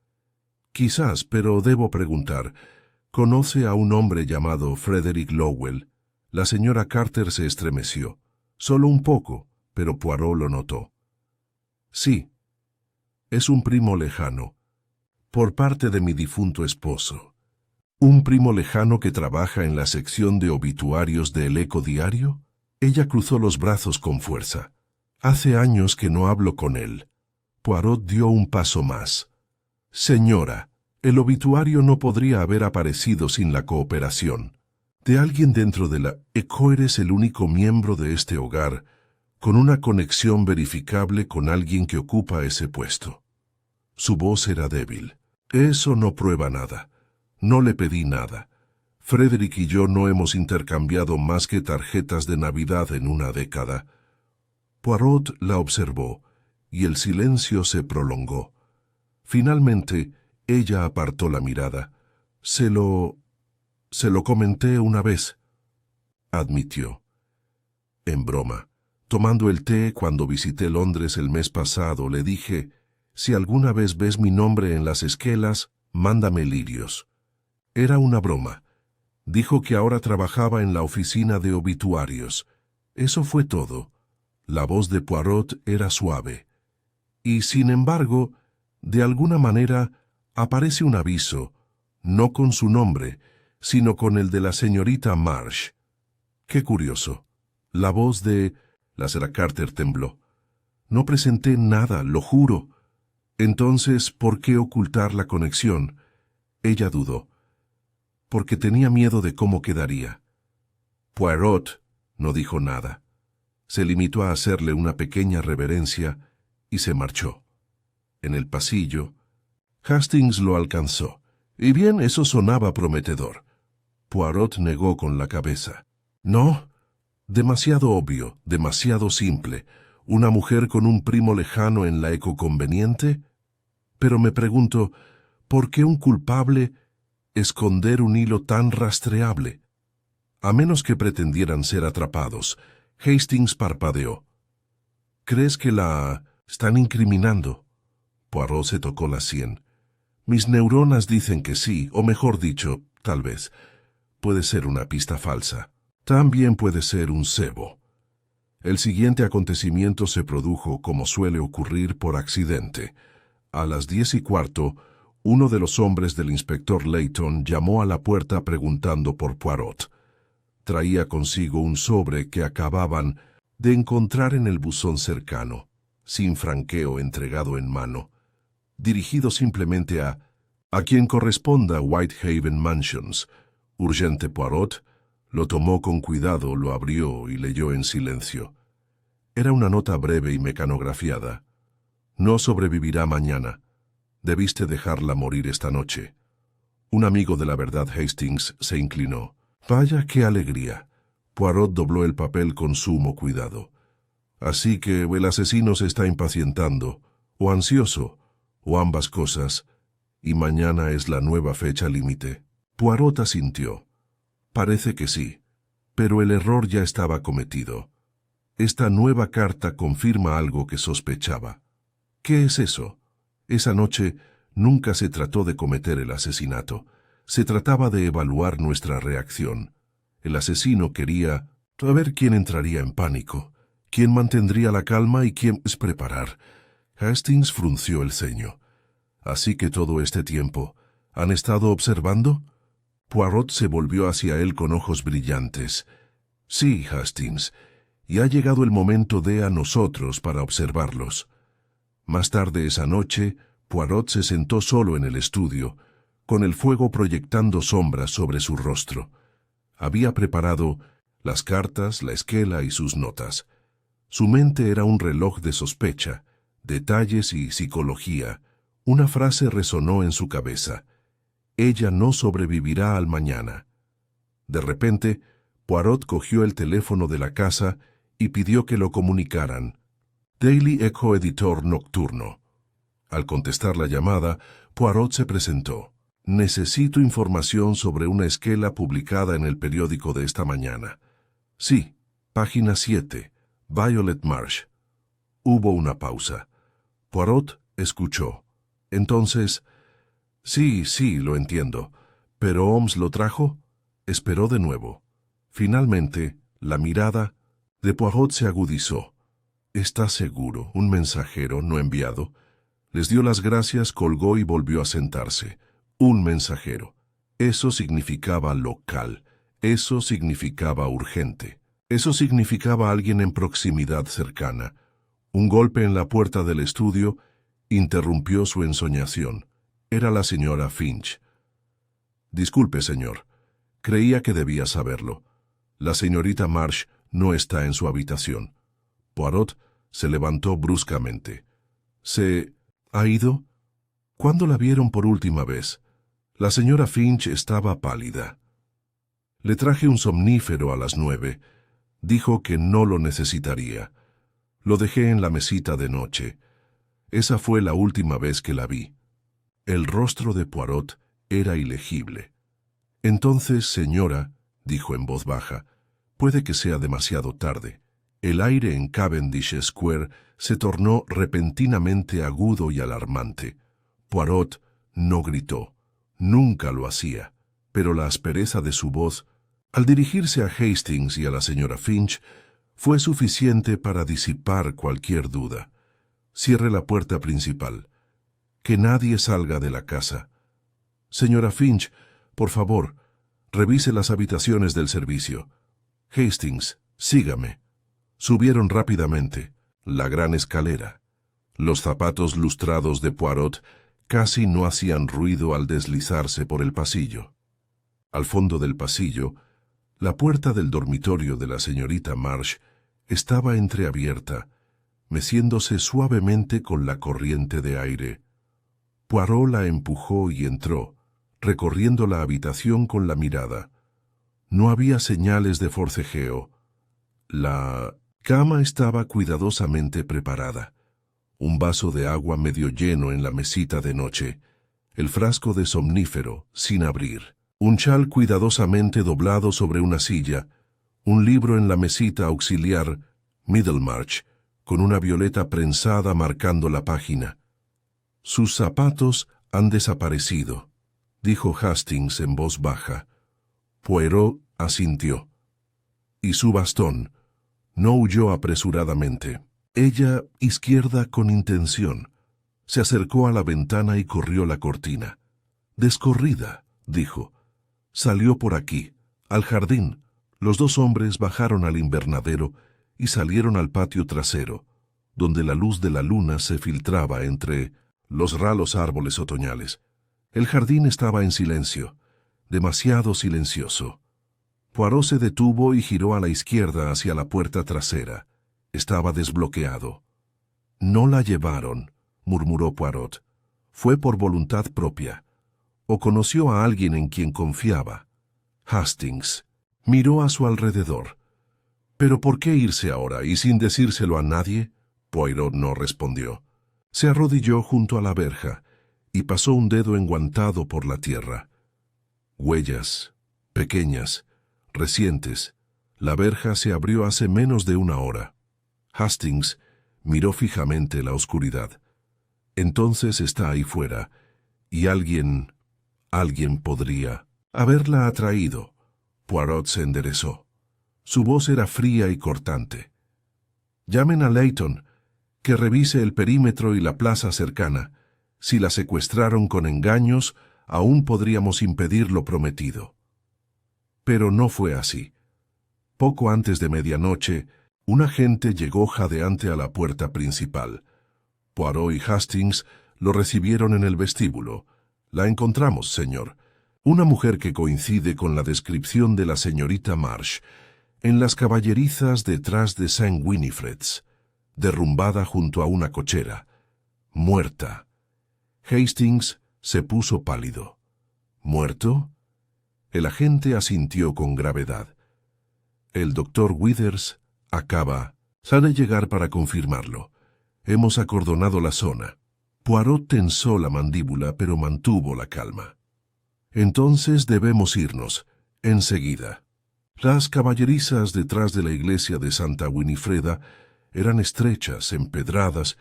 «Quizás, pero debo preguntar. ¿Conoce a un hombre llamado Frederick Lowell?» La señora Carter se estremeció. Solo un poco, pero Poirot lo notó. «Sí. Es un primo lejano, por parte de mi difunto esposo». «¿Un primo lejano que trabaja en la sección de obituarios del Eco Diario?» Ella cruzó los brazos con fuerza. «Hace años que no hablo con él». Poirot dio un paso más. «Señora, el obituario no podría haber aparecido sin la cooperación de alguien dentro de la ECO. Eres el único miembro de este hogar con una conexión verificable con alguien que ocupa ese puesto». Su voz era débil. «Eso no prueba nada. No le pedí nada. Frederick y yo no hemos intercambiado más que tarjetas de Navidad en una década». Poirot la observó, y el silencio se prolongó. Finalmente, ella apartó la mirada. Se lo comenté una vez», admitió. «En broma. Tomando el té cuando visité Londres el mes pasado, le dije, si alguna vez ves mi nombre en las esquelas, mándame lirios». Era una broma. Dijo que ahora trabajaba en la oficina de obituarios. Eso fue todo. La voz de Poirot era suave. «Y sin embargo, de alguna manera, aparece un aviso, no con su nombre, sino con el de la señorita March». «Qué curioso». La voz de... La señora Carter tembló. «No presenté nada, lo juro». «Entonces, ¿por qué ocultar la conexión?». Ella dudó. «Porque tenía miedo de cómo quedaría». Poirot no dijo nada. Se limitó a hacerle una pequeña reverencia y se marchó. En el pasillo, Hastings lo alcanzó. «Y bien, eso sonaba prometedor». Poirot negó con la cabeza. «No, demasiado obvio, demasiado simple. Una mujer con un primo lejano en la Eco Conveniente. Pero me pregunto, ¿por qué un culpable esconder un hilo tan rastreable?» A menos que pretendieran ser atrapados. Hastings parpadeó. «¿Crees que la están incriminando?». Poirot se tocó la sien. Mis neuronas dicen que sí, o mejor dicho, tal vez. Puede ser una pista falsa. También puede ser un cebo. El siguiente acontecimiento se produjo como suele ocurrir por accidente. A las 10:15, uno de los hombres del inspector Layton llamó a la puerta preguntando por Poirot. Traía consigo un sobre que acababan de encontrar en el buzón cercano, sin franqueo entregado en mano, dirigido simplemente a quien corresponda Whitehaven Mansions. Urgente Poirot lo tomó con cuidado, lo abrió y leyó en silencio. Era una nota breve y mecanografiada. No sobrevivirá mañana. Debiste dejarla morir esta noche. Un amigo de la verdad, Hastings, se inclinó. Vaya qué alegría. Poirot dobló el papel con sumo cuidado. Así que el asesino se está impacientando, o ansioso, o ambas cosas, y mañana es la nueva fecha límite. Poirot asintió. Parece que sí, pero el error ya estaba cometido. Esta nueva carta confirma algo que sospechaba. ¿Qué es eso? Esa noche nunca se trató de cometer el asesinato. Se trataba de evaluar nuestra reacción. El asesino quería ver quién entraría en pánico, quién mantendría la calma y quién preparar. Hastings frunció el ceño. Así que todo este tiempo, ¿han estado observando? Poirot se volvió hacia él con ojos brillantes. Sí, Hastings, y ha llegado el momento de a nosotros para observarlos. Más tarde esa noche, Poirot se sentó solo en el estudio, con el fuego proyectando sombras sobre su rostro. Había preparado las cartas, la esquela y sus notas. Su mente era un reloj de sospecha, detalles y psicología. Una frase resonó en su cabeza. Ella no sobrevivirá al mañana. De repente, Poirot cogió el teléfono de la casa y pidió que lo comunicaran. Daily Echo editor nocturno. Al contestar la llamada, Poirot se presentó. Necesito información sobre una esquela publicada en el periódico de esta mañana. Sí, página 7, Violet Marsh. Hubo una pausa. Poirot escuchó. Entonces, sí, lo entiendo. ¿Pero Holmes lo trajo? Esperó de nuevo. Finalmente, la mirada de Poirot se agudizó. ¿Está seguro? ¿Un mensajero no enviado? Les dio las gracias, colgó y volvió a sentarse. Un mensajero. Eso significaba local. Eso significaba urgente. Eso significaba alguien en proximidad cercana. Un golpe en la puerta del estudio interrumpió su ensoñación. Era la señora Finch. Disculpe, señor. Creía que debía saberlo. La señorita Marsh no está en su habitación. Poirot se levantó bruscamente. ¿Se ha ido? ¿Cuándo la vieron por última vez? La señora Finch estaba pálida. Le traje un somnífero a las 9. Dijo que no lo necesitaría. Lo dejé en la mesita de noche. Esa fue la última vez que la vi. El rostro de Poirot era ilegible. Entonces, señora, dijo en voz baja, puede que sea demasiado tarde. El aire en Cavendish Square se tornó repentinamente agudo y alarmante. Poirot no gritó. Nunca lo hacía, pero la aspereza de su voz, al dirigirse a Hastings y a la señora Finch, fue suficiente para disipar cualquier duda. Cierre la puerta principal. Que nadie salga de la casa. Señora Finch, por favor, revise las habitaciones del servicio. Hastings, sígame. Subieron rápidamente la gran escalera. Los zapatos lustrados de Poirot casi no hacían ruido al deslizarse por el pasillo. Al fondo del pasillo, la puerta del dormitorio de la señorita Marsh estaba entreabierta, meciéndose suavemente con la corriente de aire. Poirot la empujó y entró, recorriendo la habitación con la mirada. No había señales de forcejeo. La cama estaba cuidadosamente preparada. Un vaso de agua medio lleno en la mesita de noche, el frasco de somnífero sin abrir, un chal cuidadosamente doblado sobre una silla, un libro en la mesita auxiliar, Middlemarch, con una violeta prensada marcando la página. Sus zapatos han desaparecido, dijo Hastings en voz baja. Poirot asintió. Y su bastón. No huyó apresuradamente. Ella, izquierda con intención. Se acercó a la ventana y corrió la cortina. Descorrida, dijo. Salió por aquí, al jardín. Los dos hombres bajaron al invernadero y salieron al patio trasero, donde la luz de la luna se filtraba entre los ralos árboles otoñales. El jardín estaba en silencio, demasiado silencioso. Poirot se detuvo y giró a la izquierda hacia la puerta trasera. Estaba desbloqueado. «No la llevaron», murmuró Poirot. «Fue por voluntad propia. O conoció a alguien en quien confiaba». Hastings miró a su alrededor. «¿Pero por qué irse ahora y sin decírselo a nadie?» Poirot no respondió. Se arrodilló junto a la verja y pasó un dedo enguantado por la tierra. Huellas, pequeñas, recientes. La verja se abrió hace menos de una hora. Hastings miró fijamente la oscuridad. Entonces está ahí fuera, y alguien podría haberla atraído. Poirot se enderezó. Su voz era fría y cortante. «Llamen a Layton, que revise el perímetro y la plaza cercana. Si la secuestraron con engaños, aún podríamos impedir lo prometido». Pero no fue así. Poco antes de medianoche, un agente llegó jadeante a la puerta principal. Poirot y Hastings lo recibieron en el vestíbulo. «La encontramos, señor. Una mujer que coincide con la descripción de la señorita Marsh, en las caballerizas detrás de St. Winifred's, derrumbada junto a una cochera, muerta». Hastings se puso pálido. «¿Muerto?» El agente asintió con gravedad. «El doctor Withers acaba de llegar para confirmarlo. Hemos acordonado la zona». Poirot tensó la mandíbula, pero mantuvo la calma. «Entonces debemos irnos, enseguida». Las caballerizas detrás de la iglesia de Santa Winifreda eran estrechas, empedradas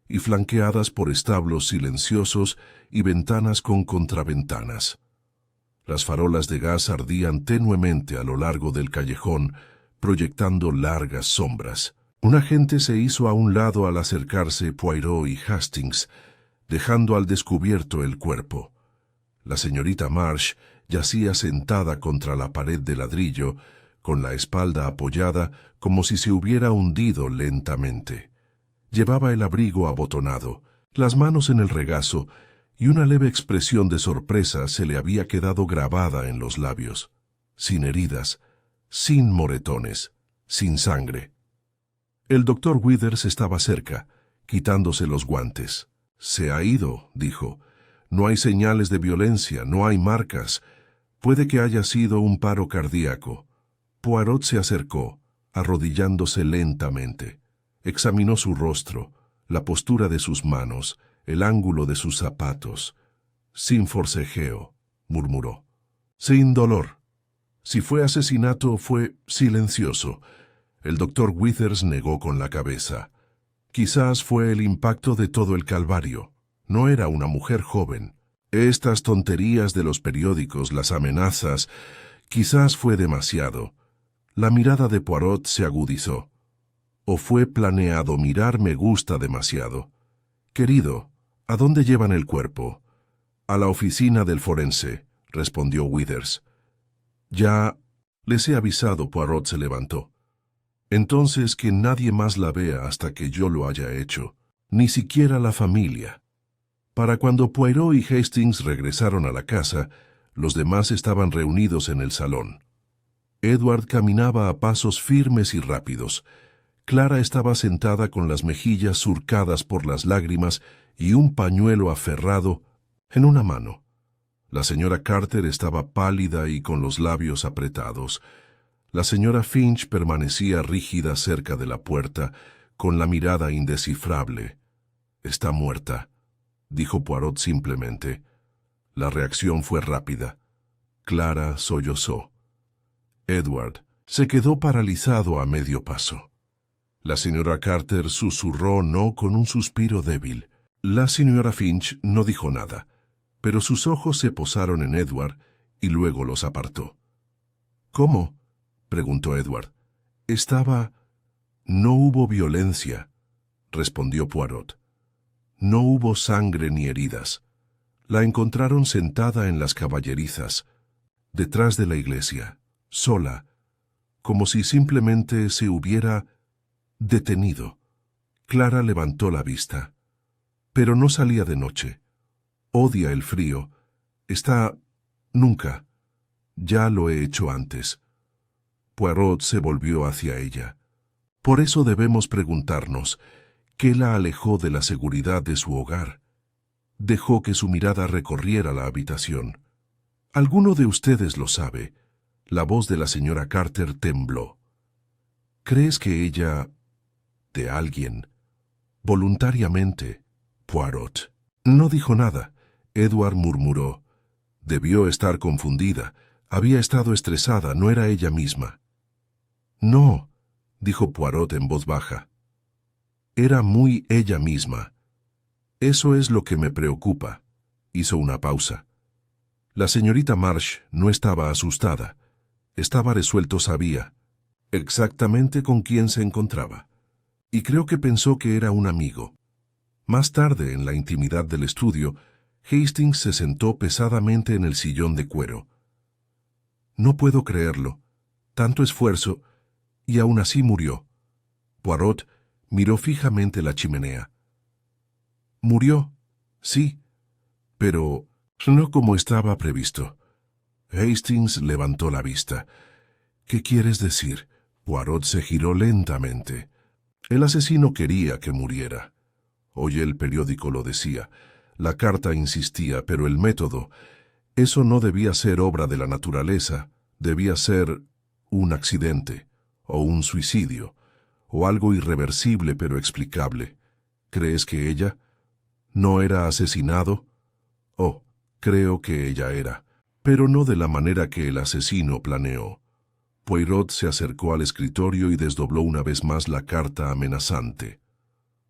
y flanqueadas por establos silenciosos y ventanas con contraventanas. Las farolas de gas ardían tenuemente a lo largo del callejón, proyectando largas sombras. Un agente se hizo a un lado al acercarse Poirot y Hastings, dejando al descubierto el cuerpo. La señorita Marsh yacía sentada contra la pared de ladrillo, con la espalda apoyada como si se hubiera hundido lentamente. Llevaba el abrigo abotonado, las manos en el regazo, y una leve expresión de sorpresa se le había quedado grabada en los labios. Sin heridas, sin moretones, sin sangre. El doctor Withers estaba cerca, quitándose los guantes. «Se ha ido», dijo. «No hay señales de violencia, no hay marcas. Puede que haya sido un paro cardíaco». Poirot se acercó, arrodillándose lentamente. Examinó su rostro, la postura de sus manos, el ángulo de sus zapatos. «Sin forcejeo», murmuró. «Sin dolor. Si fue asesinato, fue silencioso». El doctor Withers negó con la cabeza. «Quizás fue el impacto de todo el calvario. No era una mujer joven. Estas tonterías de los periódicos, las amenazas, quizás fue demasiado». La mirada de Poirot se agudizó. «¿O fue planeado mirar me gusta demasiado?» «Querido, ¿a dónde llevan el cuerpo?» «A la oficina del forense», respondió Withers. «Ya les he avisado», Poirot se levantó. «Entonces que nadie más la vea hasta que yo lo haya hecho, ni siquiera la familia». Para cuando Poirot y Hastings regresaron a la casa, los demás estaban reunidos en el salón. Edward caminaba a pasos firmes y rápidos. Clara estaba sentada con las mejillas surcadas por las lágrimas y un pañuelo aferrado en una mano. La señora Carter estaba pálida y con los labios apretados. La señora Finch permanecía rígida cerca de la puerta, con la mirada indescifrable. «Está muerta», dijo Poirot simplemente. La reacción fue rápida. Clara sollozó. Edward se quedó paralizado a medio paso. La señora Carter susurró no con un suspiro débil. La señora Finch no dijo nada, pero sus ojos se posaron en Edward y luego los apartó. —¿Cómo? —preguntó Edward. —Estaba... No hubo violencia —respondió Poirot. No hubo sangre ni heridas. La encontraron sentada en las caballerizas, detrás de la iglesia, sola, como si simplemente se hubiera detenido. Clara levantó la vista. Pero no salía de noche. Odia el frío. Está... Nunca. Ya lo he hecho antes. Poirot se volvió hacia ella. Por eso debemos preguntarnos, ¿qué la alejó de la seguridad de su hogar? Dejó que su mirada recorriera la habitación. Alguno de ustedes lo sabe. La voz de la señora Carter tembló. ¿Crees que ella... de alguien... voluntariamente... Poirot no dijo nada. Edward murmuró. Debió estar confundida. Había estado estresada, no era ella misma. No, dijo Poirot en voz baja. Era muy ella misma. Eso es lo que me preocupa. Hizo una pausa. La señorita Marsh no estaba asustada. Estaba resuelto, sabía exactamente con quién se encontraba. Y creo que pensó que era un amigo. Más tarde, en la intimidad del estudio, Hastings se sentó pesadamente en el sillón de cuero. No puedo creerlo. Tanto esfuerzo, y aún así murió. Poirot miró fijamente la chimenea. Murió, sí, pero no como estaba previsto. Hastings levantó la vista. ¿Qué quieres decir? Poirot se giró lentamente. El asesino quería que muriera. Hoy el periódico lo decía. La carta insistía, pero el método... Eso no debía ser obra de la naturaleza. Debía ser un accidente, o un suicidio, o algo irreversible pero explicable. ¿Crees que ella no era asesinado? Oh, creo que ella era, pero no de la manera que el asesino planeó. Poirot se acercó al escritorio y desdobló una vez más la carta amenazante.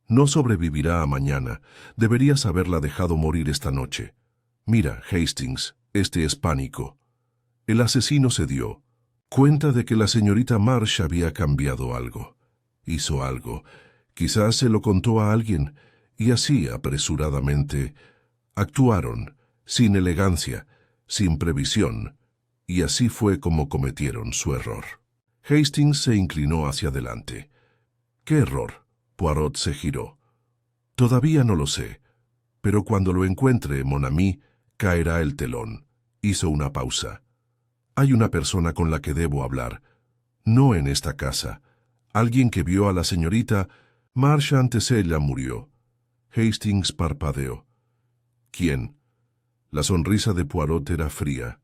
No sobrevivirá a mañana. Deberías haberla dejado morir esta noche. Mira, Hastings, este es pánico. El asesino se dio cuenta de que la señorita Marsh había cambiado algo. Hizo algo. Quizás se lo contó a alguien, y así, apresuradamente, actuaron, sin elegancia, sin previsión, y así fue como cometieron su error. Hastings se inclinó hacia adelante. ¿Qué error? Poirot se giró. Todavía no lo sé, pero cuando lo encuentre, mon ami, caerá el telón. Hizo una pausa. Hay una persona con la que debo hablar. No en esta casa. Alguien que vio a la señorita Marsh antes ella murió. Hastings parpadeó. ¿Quién? La sonrisa de Poirot era fría.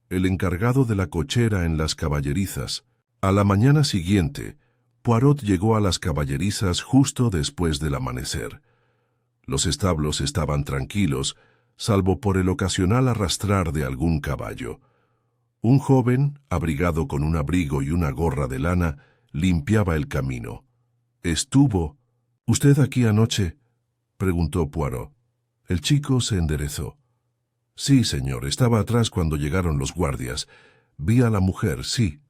El encargado de la cochera en las caballerizas. A la mañana siguiente, Poirot llegó a las caballerizas justo después del amanecer. Los establos estaban tranquilos, salvo por el ocasional arrastrar de algún caballo. Un joven, abrigado con un abrigo y una gorra de lana, limpiaba el camino. —¿Estuvo usted aquí anoche? —preguntó Poirot. El chico se enderezó. —Sí, señor, estaba atrás cuando llegaron los guardias. Vi a la mujer, sí.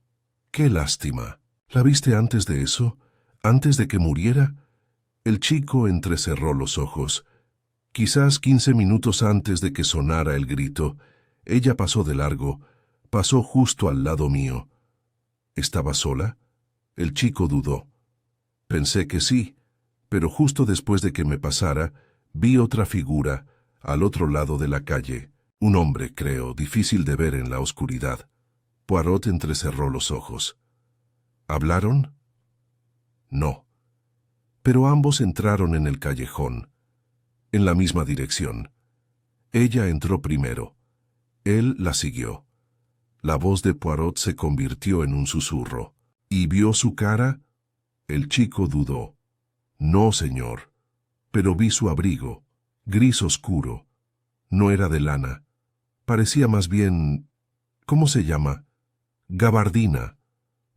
¡Qué lástima! ¿La viste antes de eso? ¿Antes de que muriera? El chico entrecerró los ojos. Quizás 15 minutos antes de que sonara el grito. Ella pasó de largo, pasó justo al lado mío. ¿Estaba sola? El chico dudó. Pensé que sí, pero justo después de que me pasara, vi otra figura, al otro lado de la calle. Un hombre, creo, difícil de ver en la oscuridad. Poirot entrecerró los ojos. ¿Hablaron? No. Pero ambos entraron en el callejón, en la misma dirección. Ella entró primero. Él la siguió. La voz de Poirot se convirtió en un susurro. ¿Y vio su cara? El chico dudó. No, señor. Pero vi su abrigo, gris oscuro. No era de lana. Parecía más bien... ¿Cómo se llama? Gabardina.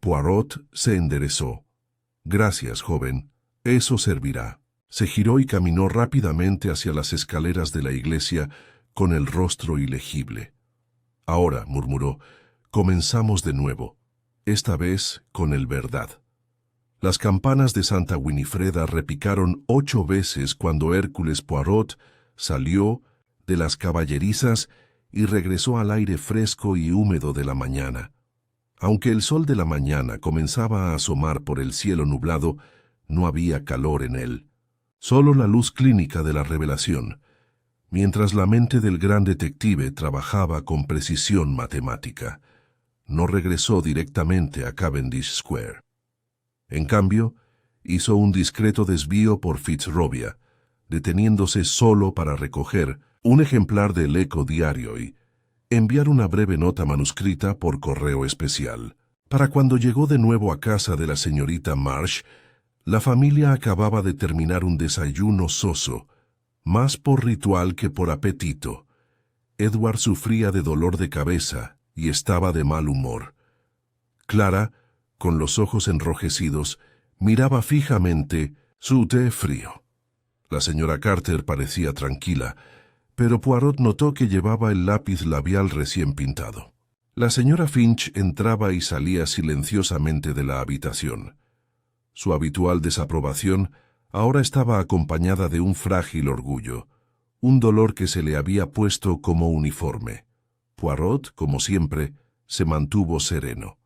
Poirot se enderezó. Gracias, joven. Eso servirá. Se giró y caminó rápidamente hacia las escaleras de la iglesia con el rostro ilegible. Ahora, murmuró, comenzamos de nuevo, esta vez con el verdad. Las campanas de Santa Winifreda repicaron 8 veces cuando Hércules Poirot salió de las caballerizas y regresó al aire fresco y húmedo de la mañana. Aunque el sol de la mañana comenzaba a asomar por el cielo nublado, no había calor en él. Solo la luz clínica de la revelación, mientras la mente del gran detective trabajaba con precisión matemática. No regresó directamente a Cavendish Square. En cambio, hizo un discreto desvío por Fitzrovia, deteniéndose solo para recoger un ejemplar del Eco Diario y enviar una breve nota manuscrita por correo especial. Para cuando llegó de nuevo a casa de la señorita Marsh, la familia acababa de terminar un desayuno soso, más por ritual que por apetito. Edward sufría de dolor de cabeza y estaba de mal humor. Clara, con los ojos enrojecidos, miraba fijamente su té frío. La señora Carter parecía tranquila, pero Poirot notó que llevaba el lápiz labial recién pintado. La señora Finch entraba y salía silenciosamente de la habitación. Su habitual desaprobación ahora estaba acompañada de un frágil orgullo, un dolor que se le había puesto como uniforme. Poirot, como siempre, se mantuvo sereno.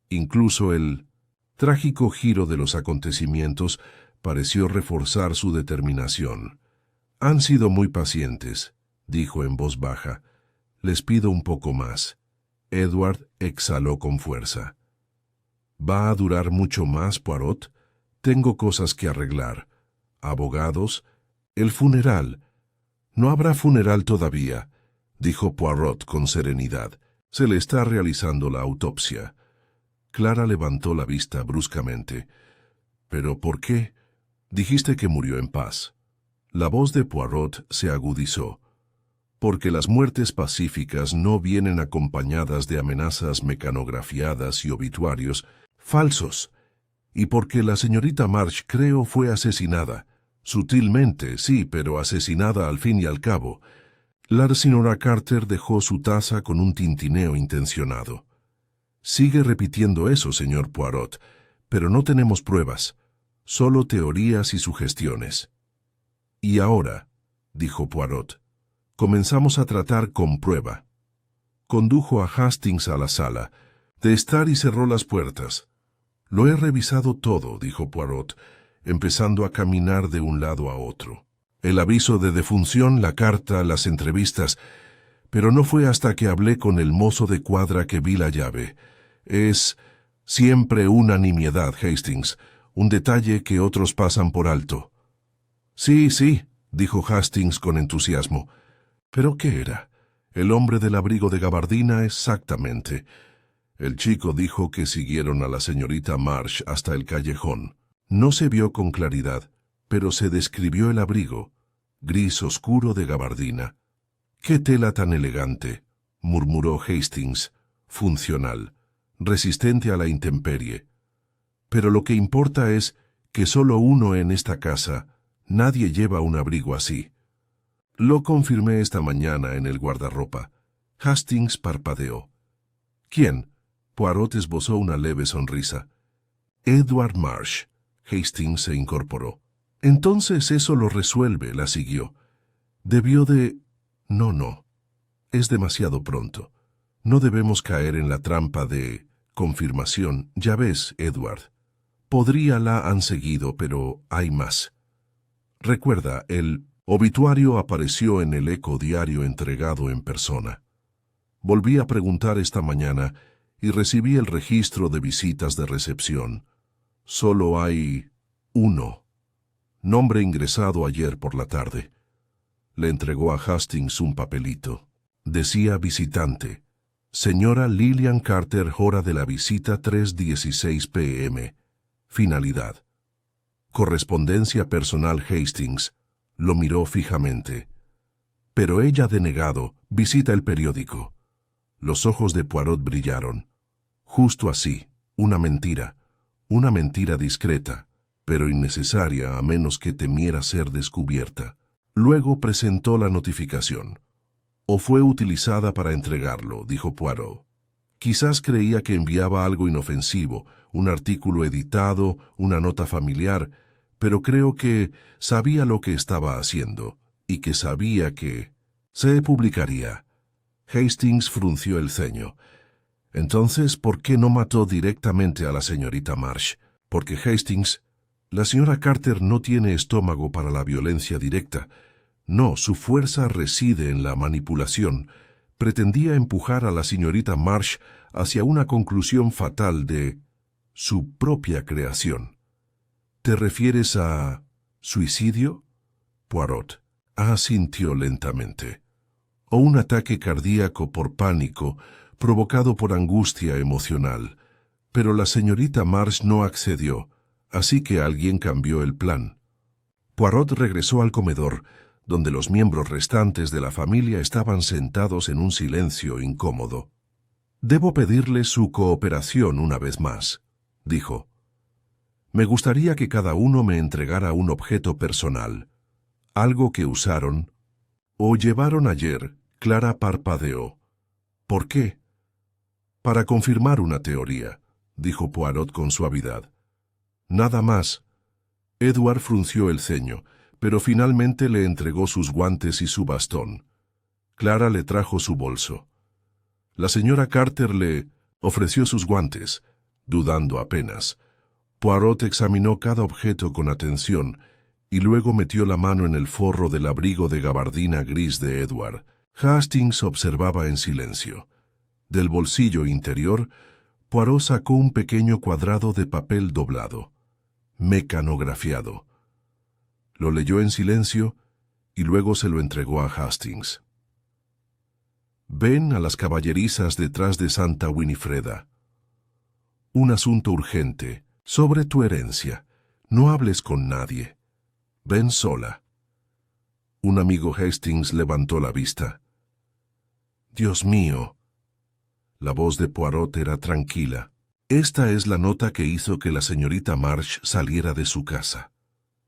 Incluso el trágico giro de los acontecimientos pareció reforzar su determinación. «Han sido muy pacientes», dijo en voz baja. «Les pido un poco más». Edward exhaló con fuerza. «¿Va a durar mucho más, Poirot? Tengo cosas que arreglar. Abogados. El funeral». «No habrá funeral todavía», dijo Poirot con serenidad. «Se le está realizando la autopsia». Clara levantó la vista bruscamente. «¿Pero por qué? Dijiste que murió en paz». La voz de Poirot se agudizó. «Porque las muertes pacíficas no vienen acompañadas de amenazas mecanografiadas y obituarios falsos, y porque la señorita Marsh, creo, fue asesinada. Sutilmente, sí, pero asesinada al fin y al cabo». La señora Carter dejó su taza con un tintineo intencionado. «Sigue repitiendo eso, señor Poirot, pero no tenemos pruebas, solo teorías y sugestiones». «Y ahora», dijo Poirot, «comenzamos a tratar con prueba». Condujo a Hastings a la sala, de estar y cerró las puertas. «Lo he revisado todo», dijo Poirot, empezando a caminar de un lado a otro. «El aviso de defunción, la carta, las entrevistas, pero no fue hasta que hablé con el mozo de cuadra que vi la llave. Es siempre una nimiedad, Hastings, un detalle que otros pasan por alto». «Sí, sí», dijo Hastings con entusiasmo. «¿Pero qué era? El hombre del abrigo de gabardina, exactamente». El chico dijo que siguieron a la señorita Marsh hasta el callejón. No se vio con claridad, pero se describió el abrigo, gris oscuro de gabardina. «¡Qué tela tan elegante!», murmuró Hastings, funcional, resistente a la intemperie. «Pero lo que importa es que solo uno en esta casa, nadie lleva un abrigo así». «Lo confirmé esta mañana en el guardarropa». Hastings parpadeó. «¿Quién?». Poirot esbozó una leve sonrisa. «Edward Marsh». Hastings se incorporó. «Entonces eso lo resuelve», la siguió. «Debió de...». No. Es demasiado pronto. No debemos caer en la trampa de confirmación. Ya ves, Edward. Podría la han seguido, pero hay más. Recuerda, el obituario apareció en el Eco Diario entregado en persona. Volví a preguntar esta mañana y recibí el registro de visitas de recepción. Solo hay uno. Nombre ingresado ayer por la tarde. Le entregó a Hastings un papelito. Decía visitante. Señora Lillian Carter, hora de la visita 3:16 p.m. Finalidad. Correspondencia personal. Hastings lo miró fijamente. Pero ella denegado, visita el periódico. Los ojos de Poirot brillaron. Justo así, una mentira discreta, pero innecesaria a menos que temiera ser descubierta. Luego presentó la notificación. «O fue utilizada para entregarlo», dijo Poirot. Quizás creía que enviaba algo inofensivo, un artículo editado, una nota familiar, pero creo que sabía lo que estaba haciendo, y que sabía que se publicaría. Hastings frunció el ceño. Entonces, ¿por qué no mató directamente a la señorita Marsh? Porque Hastings... La señora Carter no tiene estómago para la violencia directa. No, su fuerza reside en la manipulación. Pretendía empujar a la señorita Marsh hacia una conclusión fatal de su propia creación. ¿Te refieres a suicidio? Poirot asintió lentamente. O un ataque cardíaco por pánico, provocado por angustia emocional. Pero la señorita Marsh no accedió, así que alguien cambió el plan. Poirot regresó al comedor, donde los miembros restantes de la familia estaban sentados en un silencio incómodo. «Debo pedirle su cooperación una vez más», dijo. «Me gustaría que cada uno me entregara un objeto personal, algo que usaron o llevaron ayer». Clara parpadeó. «¿Por qué?» «Para confirmar una teoría», dijo Poirot con suavidad. «Nada más». Edward frunció el ceño, pero finalmente le entregó sus guantes y su bastón. Clara le trajo su bolso. La señora Carter le ofreció sus guantes, dudando apenas. Poirot examinó cada objeto con atención y luego metió la mano en el forro del abrigo de gabardina gris de Edward. Hastings observaba en silencio. Del bolsillo interior, Poirot sacó un pequeño cuadrado de papel doblado, mecanografiado. Lo leyó en silencio y luego se lo entregó a Hastings. «Ven a las caballerizas detrás de Santa Winifreda. Un asunto urgente, sobre tu herencia. No hables con nadie. Ven sola». Un amigo Hastings levantó la vista. «Dios mío». La voz de Poirot era tranquila. «Esta es la nota que hizo que la señorita Marsh saliera de su casa».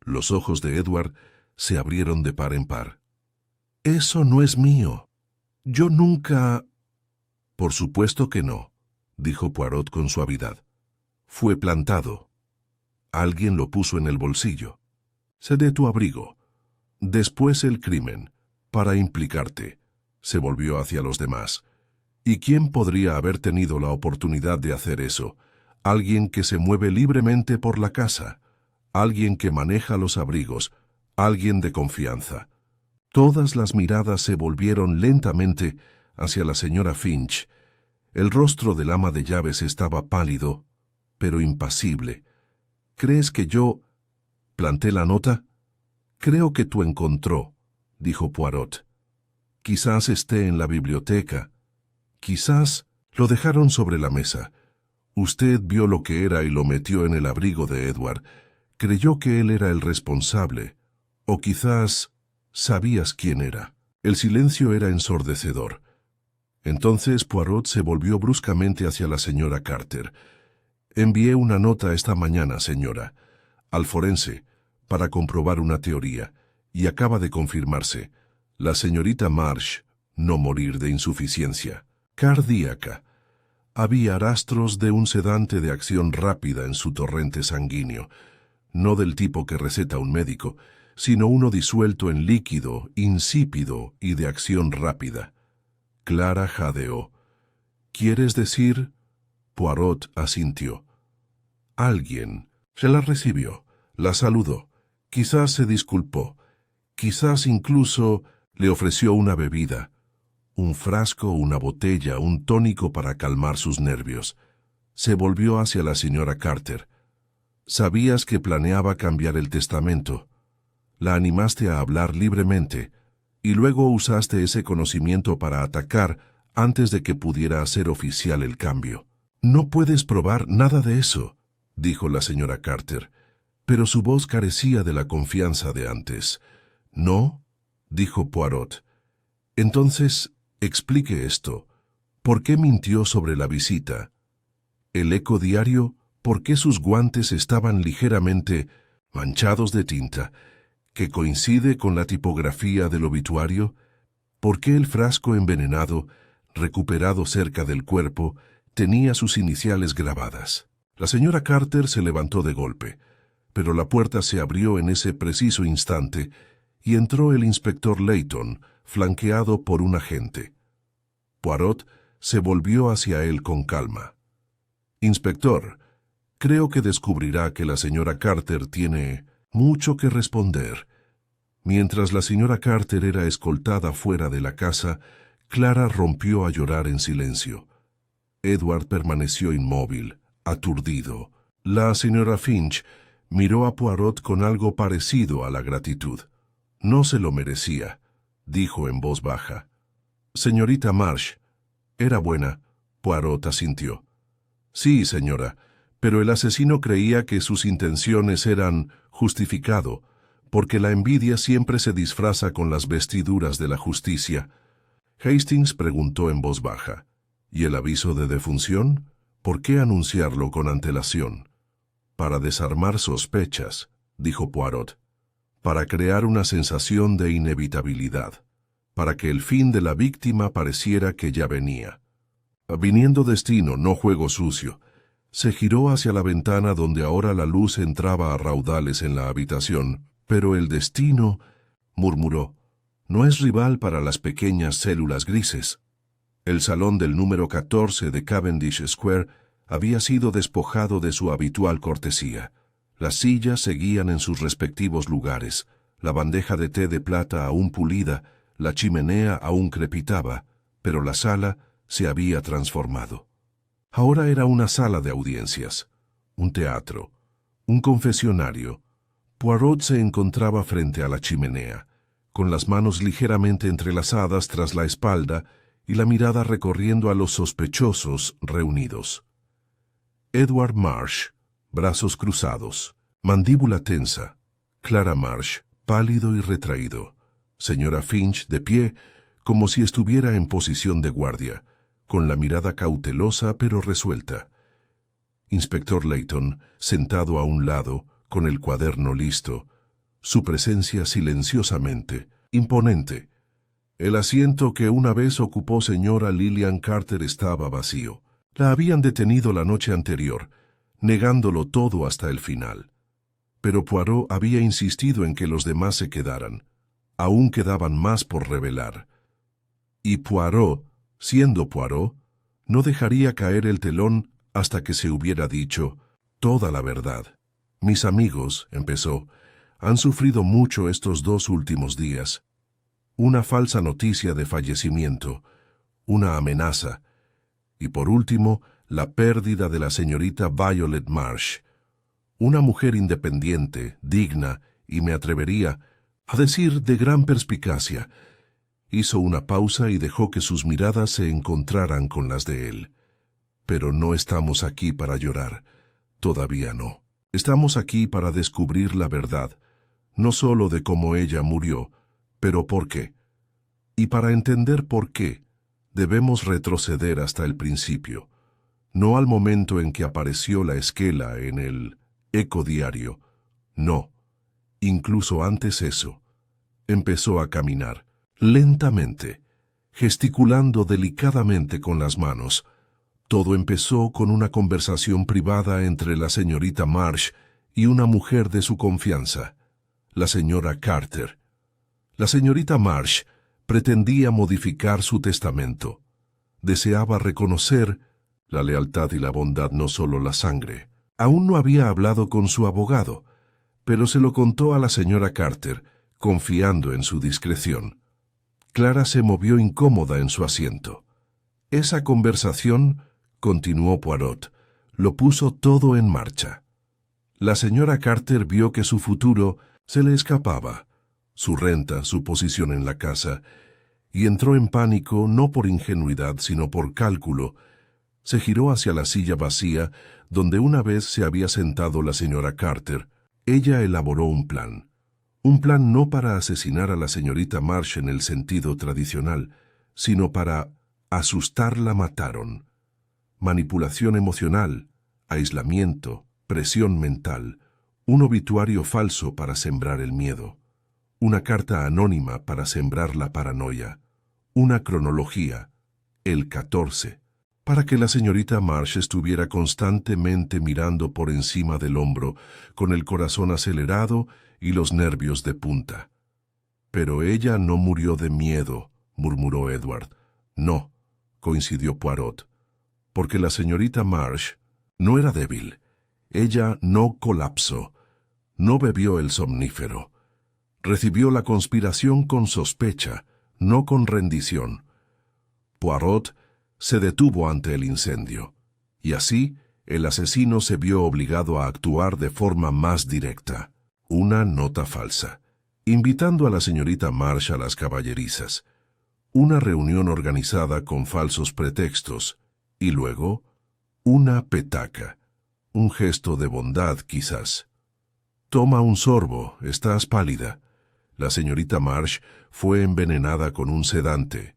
Los ojos de Edward se abrieron de par en par. «Eso no es mío. Yo nunca...» «Por supuesto que no», dijo Poirot con suavidad. «Fue plantado. Alguien lo puso en el bolsillo. Sé de tu abrigo. Después el crimen, para implicarte». Se volvió hacia los demás. «¿Y quién podría haber tenido la oportunidad de hacer eso? Alguien que se mueve libremente por la casa, alguien que maneja los abrigos, alguien de confianza». Todas las miradas se volvieron lentamente hacia la señora Finch. El rostro del ama de llaves estaba pálido, pero impasible. «¿Crees que yo planté la nota?» «Creo que tú encontró», dijo Poirot. «Quizás esté en la biblioteca. Quizás lo dejaron sobre la mesa. Usted vio lo que era y lo metió en el abrigo de Edward. Creyó que él era el responsable. O quizás sabías quién era». El silencio era ensordecedor. Entonces Poirot se volvió bruscamente hacia la señora Carter. «Envié una nota esta mañana, señora, al forense, para comprobar una teoría, y acaba de confirmarse. La señorita Marsh no morir de insuficiencia cardíaca. Había rastros de un sedante de acción rápida en su torrente sanguíneo, no del tipo que receta un médico, sino uno disuelto en líquido, insípido y de acción rápida». Clara jadeó. «¿Quieres decir...?» Poirot asintió. «Alguien se la recibió, la saludó, quizás se disculpó, quizás incluso le ofreció una bebida, un frasco, una botella, un tónico para calmar sus nervios». Se volvió hacia la señora Carter. «Sabías que planeaba cambiar el testamento. La animaste a hablar libremente, y luego usaste ese conocimiento para atacar antes de que pudiera hacer oficial el cambio». «No puedes probar nada de eso», dijo la señora Carter, pero su voz carecía de la confianza de antes. «¿No?», dijo Poirot. «Entonces, explique esto. ¿Por qué mintió sobre la visita? El eco diario, ¿por qué sus guantes estaban ligeramente manchados de tinta, que coincide con la tipografía del obituario. ¿Por qué el frasco envenenado, recuperado cerca del cuerpo, tenía sus iniciales grabadas? La señora Carter se levantó de golpe, pero la puerta se abrió en ese preciso instante y entró el inspector Layton, flanqueado por un agente. Poirot se volvió hacia él con calma. «Inspector, creo que descubrirá que la señora Carter tiene mucho que responder». Mientras la señora Carter era escoltada fuera de la casa, Clara rompió a llorar en silencio. Edward permaneció inmóvil, aturdido. La señora Finch miró a Poirot con algo parecido a la gratitud. «No se lo merecía», dijo en voz baja. «Señorita Marsh, era buena», Poirot asintió. «Sí, señora, pero el asesino creía que sus intenciones eran justificado, porque la envidia siempre se disfraza con las vestiduras de la justicia». Hastings preguntó en voz baja. «¿Y el aviso de defunción? ¿Por qué anunciarlo con antelación?» «Para desarmar sospechas», dijo Poirot. «Para crear una sensación de inevitabilidad. Para que el fin de la víctima pareciera que ya venía. Viniendo destino, no juego sucio». Se giró hacia la ventana donde ahora la luz entraba a raudales en la habitación. «Pero el destino», murmuró, «no es rival para las pequeñas células grises». El salón del número 14 de Cavendish Square había sido despojado de su habitual cortesía. Las sillas seguían en sus respectivos lugares, la bandeja de té de plata aún pulida, la chimenea aún crepitaba, pero la sala se había transformado. Ahora era una sala de audiencias, un teatro, un confesionario. Poirot se encontraba frente a la chimenea, con las manos ligeramente entrelazadas tras la espalda y la mirada recorriendo a los sospechosos reunidos. Edward Marsh, brazos cruzados, mandíbula tensa. Clara Marsh, pálido y retraído. Señora Finch, de pie, como si estuviera en posición de guardia, con la mirada cautelosa pero resuelta. Inspector Layton, sentado a un lado, con el cuaderno listo, su presencia silenciosamente, imponente. El asiento que una vez ocupó señora Lillian Carter estaba vacío. La habían detenido la noche anterior, negándolo todo hasta el final. Pero Poirot había insistido en que los demás se quedaran. Aún quedaban más por revelar. Y Poirot, siendo Poirot, no dejaría caer el telón hasta que se hubiera dicho toda la verdad. «Mis amigos», empezó, «han sufrido mucho estos 2 últimos días. Una falsa noticia de fallecimiento, una amenaza, y por último, la pérdida de la señorita Violet Marsh, una mujer independiente, digna, y me atrevería a decir de gran perspicacia». Hizo una pausa y dejó que sus miradas se encontraran con las de él. «Pero no estamos aquí para llorar. Todavía no. Estamos aquí para descubrir la verdad, no solo de cómo ella murió, pero por qué. Y para entender por qué, debemos retroceder hasta el principio, no al momento en que apareció la esquela en el Eco Diario. No, incluso antes eso. Empezó a caminar, lentamente, gesticulando delicadamente con las manos. Todo empezó con una conversación privada entre la señorita Marsh y una mujer de su confianza, la señora Carter. La señorita Marsh pretendía modificar su testamento. Deseaba reconocer la lealtad y la bondad, no solo la sangre. Aún no había hablado con su abogado, pero se lo contó a la señora Carter, confiando en su discreción. Clara se movió incómoda en su asiento. Esa conversación, continuó Poirot, lo puso todo en marcha. La señora Carter vio que su futuro se le escapaba, su renta, su posición en la casa, y entró en pánico no por ingenuidad sino por cálculo. Se giró hacia la silla vacía donde una vez se había sentado la señora Carter. Ella elaboró un plan no para asesinar a la señorita Marsh en el sentido tradicional, sino para asustarla. Mataron. Manipulación emocional, aislamiento, presión mental, Un obituario falso para sembrar el miedo. Una carta anónima para sembrar la paranoia. Una cronología, el 14, para que la señorita Marsh estuviera constantemente mirando por encima del hombro, con el corazón acelerado y los nervios de punta. Pero ella no murió de miedo, murmuró Edward. No, coincidió Poirot, porque la señorita Marsh no era débil. Ella no colapsó, no bebió el somnífero. Recibió la conspiración con sospecha, no con rendición. Poirot se detuvo ante el incendio, y así el asesino se vio obligado a actuar de forma más directa. Una nota falsa, invitando a la señorita Marsh a las caballerizas. Una reunión organizada con falsos pretextos, y luego una petaca, un gesto de bondad quizás. Toma un sorbo, estás pálida. La señorita Marsh fue envenenada con un sedante,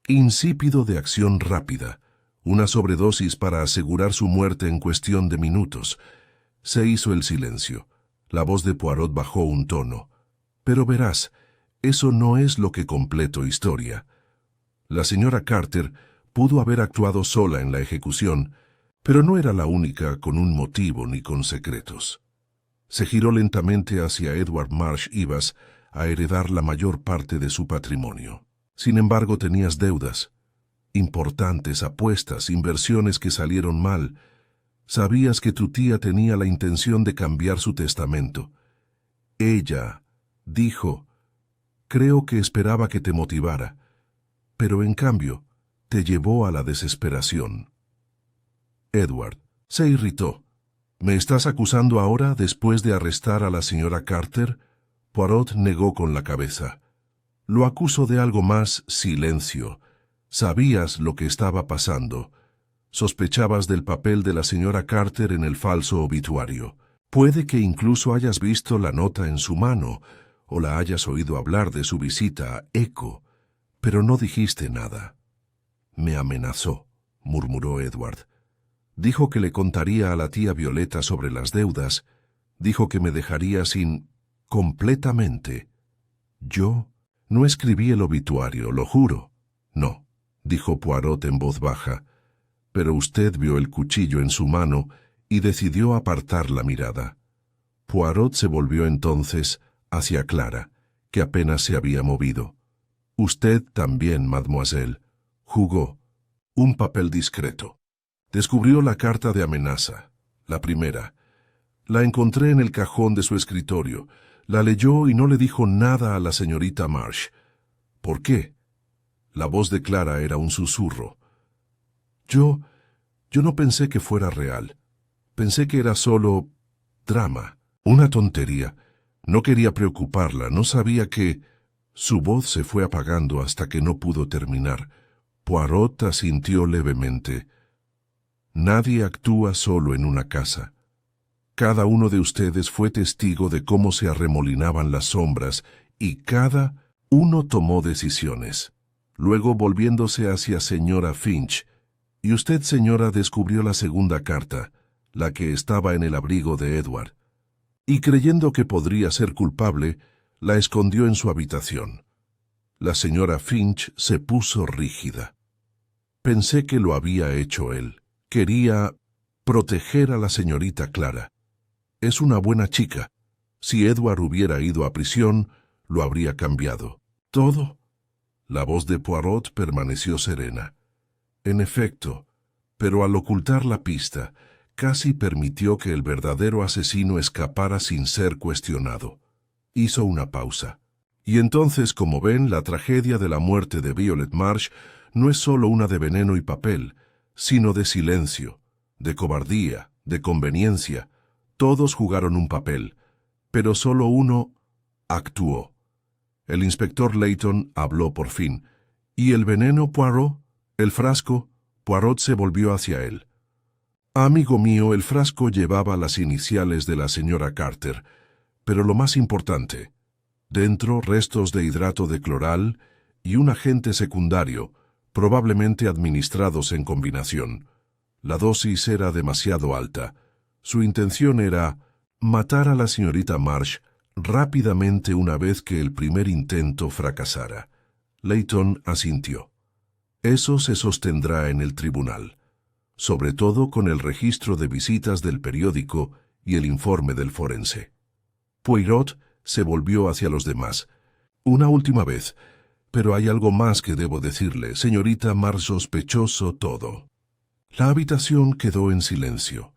insípido de acción rápida, una sobredosis para asegurar su muerte en cuestión de minutos. Se hizo el silencio. La voz de Poirot bajó un tono. Pero verás, eso no es lo que completo historia. La señora Carter pudo haber actuado sola en la ejecución, pero no era la única con un motivo ni con secretos. Se giró lentamente hacia Edward Marsh Ivas a heredar la mayor parte de su patrimonio. Sin embargo, tenías deudas, importantes apuestas, inversiones que salieron mal. Sabías que tu tía tenía la intención de cambiar su testamento. Ella dijo, creo que esperaba que te motivara, pero en cambio te llevó a la desesperación. Edward se irritó. ¿Me estás acusando ahora después de arrestar a la señora Carter? Poirot negó con la cabeza. Lo acuso de algo más, silencio. Sabías lo que estaba pasando. Sospechabas del papel de la señora Carter en el falso obituario. Puede que incluso hayas visto la nota en su mano, o la hayas oído hablar de su visita a Echo, pero no dijiste nada. Me amenazó, murmuró Edward. Dijo que le contaría a la tía Violeta sobre las deudas. Dijo que me dejaría sin... completamente. Yo no escribí el obituario, lo juro. No, dijo Poirot en voz baja, pero usted vio el cuchillo en su mano y decidió apartar la mirada. Poirot se volvió entonces hacia Clara, que apenas se había movido. Usted también, mademoiselle, jugó un papel discreto. Descubrió la carta de amenaza, la primera. La encontré en el cajón de su escritorio. La leyó y no le dijo nada a la señorita Marsh. ¿Por qué? La voz de Clara era un susurro. Yo no pensé que fuera real. Pensé que era solo drama, una tontería. No quería preocuparla, no sabía que... Su voz se fue apagando hasta que no pudo terminar. Poirot asintió levemente. Nadie actúa solo en una casa. Cada uno de ustedes fue testigo de cómo se arremolinaban las sombras y cada uno tomó decisiones. Luego, volviéndose hacia señora Finch, y usted, señora, descubrió la segunda carta, la que estaba en el abrigo de Edward, y creyendo que podría ser culpable, la escondió en su habitación. La señora Finch se puso rígida. Pensé que lo había hecho él. Quería proteger a la señorita Clara. Es una buena chica. Si Edward hubiera ido a prisión, lo habría cambiado. ¿Todo? La voz de Poirot permaneció serena. En efecto, pero al ocultar la pista, casi permitió que el verdadero asesino escapara sin ser cuestionado. Hizo una pausa. Y entonces, como ven, la tragedia de la muerte de Violet Marsh no es solo una de veneno y papel, sino de silencio, de cobardía, de conveniencia. Todos jugaron un papel, pero solo uno actuó. El inspector Layton habló por fin. ¿Y el veneno, Poirot? ¿El frasco? Poirot se volvió hacia él. Amigo mío, el frasco llevaba las iniciales de la señora Carter, pero lo más importante, dentro restos de hidrato de cloral y un agente secundario, probablemente administrados en combinación. La dosis era demasiado alta. Su intención era matar a la señorita Marsh rápidamente una vez que el primer intento fracasara. Layton asintió. Eso se sostendrá en el tribunal, sobre todo con el registro de visitas del periódico y el informe del forense. Poirot se volvió hacia los demás. Una última vez, pero hay algo más que debo decirle, señorita Marsh, sospechoso todo. La habitación quedó en silencio.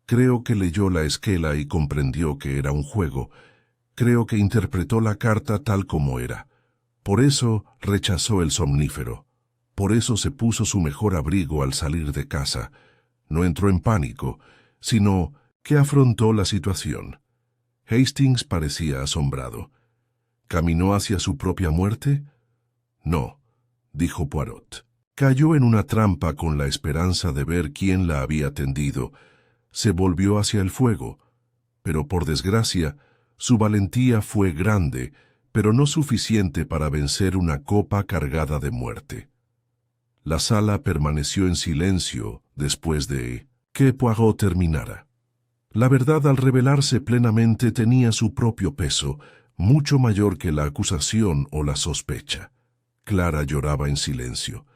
Creo que leyó la esquela y comprendió que era un juego. Creo que interpretó la carta tal como era. Por eso rechazó el somnífero. Por eso se puso su mejor abrigo al salir de casa. No entró en pánico, sino que afrontó la situación. Hastings parecía asombrado. ¿Caminó hacia su propia muerte? No, dijo Poirot. Cayó en una trampa con la esperanza de ver quién la había tendido. Se volvió hacia el fuego, pero por desgracia, su valentía fue grande, pero no suficiente para vencer una copa cargada de muerte. La sala permaneció en silencio después de que Poirot terminara. La verdad, al revelarse plenamente, tenía su propio peso, mucho mayor que la acusación o la sospecha. Clara lloraba en silencio.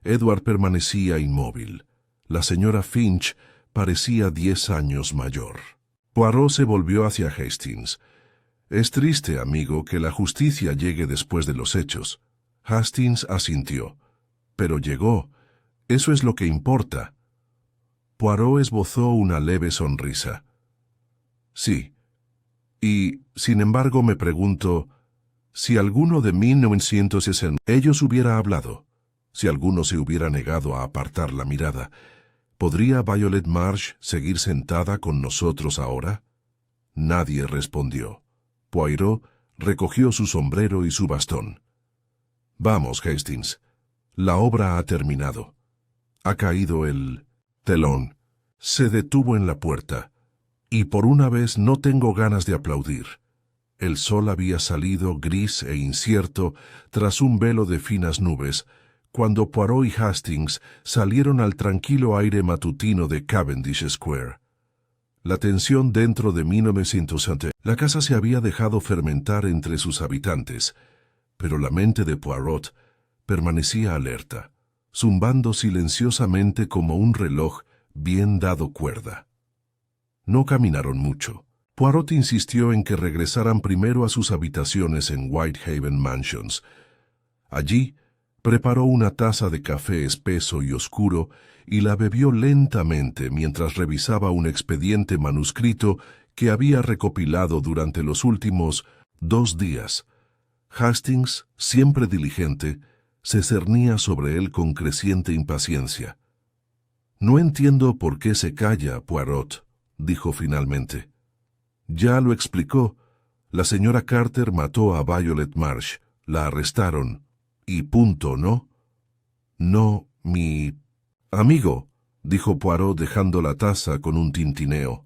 Edward permanecía inmóvil. La señora Finch parecía 10 años mayor. Poirot se volvió hacia Hastings. «Es triste, amigo, que la justicia llegue después de los hechos». Hastings asintió. «Pero llegó. Eso es lo que importa». Poirot esbozó una leve sonrisa. «Sí. Y, sin embargo, me pregunto, si alguno de 1960 ellos hubiera hablado, si alguno se hubiera negado a apartar la mirada, ¿podría Violet Marsh seguir sentada con nosotros ahora?» Nadie respondió. Poirot recogió su sombrero y su bastón. «Vamos, Hastings. La obra ha terminado. Ha caído el telón». Se detuvo en la puerta, y por una vez no tengo ganas de aplaudir. El sol había salido gris e incierto tras un velo de finas nubes, cuando Poirot y Hastings salieron al tranquilo aire matutino de Cavendish Square. La tensión dentro de 1960. La casa se había dejado fermentar entre sus habitantes, pero la mente de Poirot permanecía alerta, zumbando silenciosamente como un reloj bien dado cuerda. No caminaron mucho. Poirot insistió en que regresaran primero a sus habitaciones en Whitehaven Mansions. Allí, preparó una taza de café espeso y oscuro y la bebió lentamente mientras revisaba un expediente manuscrito que había recopilado durante los últimos 2 días. Hastings, siempre diligente, se cernía sobre él con creciente impaciencia. «No entiendo por qué se calla, Poirot», dijo finalmente. «Ya lo explicó. La señora Carter mató a Violet Marsh, la arrestaron, y punto, ¿no?» «No, mi amigo», dijo Poirot dejando la taza con un tintineo.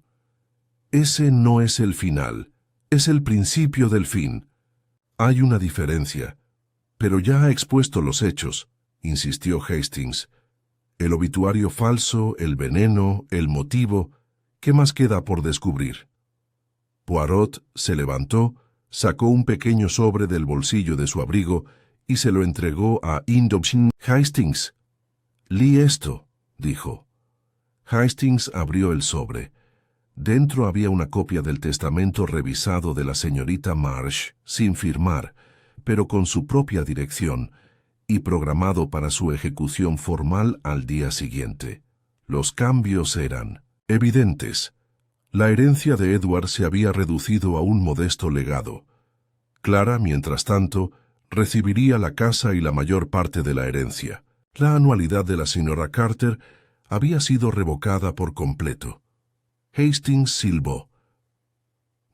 «Ese no es el final, es el principio del fin. Hay una diferencia, pero ya ha expuesto los hechos», insistió Hastings. «El obituario falso, el veneno, el motivo, ¿qué más queda por descubrir?» Poirot se levantó, sacó un pequeño sobre del bolsillo de su abrigo y se lo entregó a Indochine. «Hastings, lee esto», dijo. Hastings abrió el sobre. Dentro había una copia del testamento revisado de la señorita Marsh, sin firmar, pero con su propia dirección, y programado para su ejecución formal al día siguiente. Los cambios eran evidentes. La herencia de Edward se había reducido a un modesto legado. Clara, mientras tanto, recibiría la casa y la mayor parte de la herencia. La anualidad de la señora Carter había sido revocada por completo. Hastings silbó.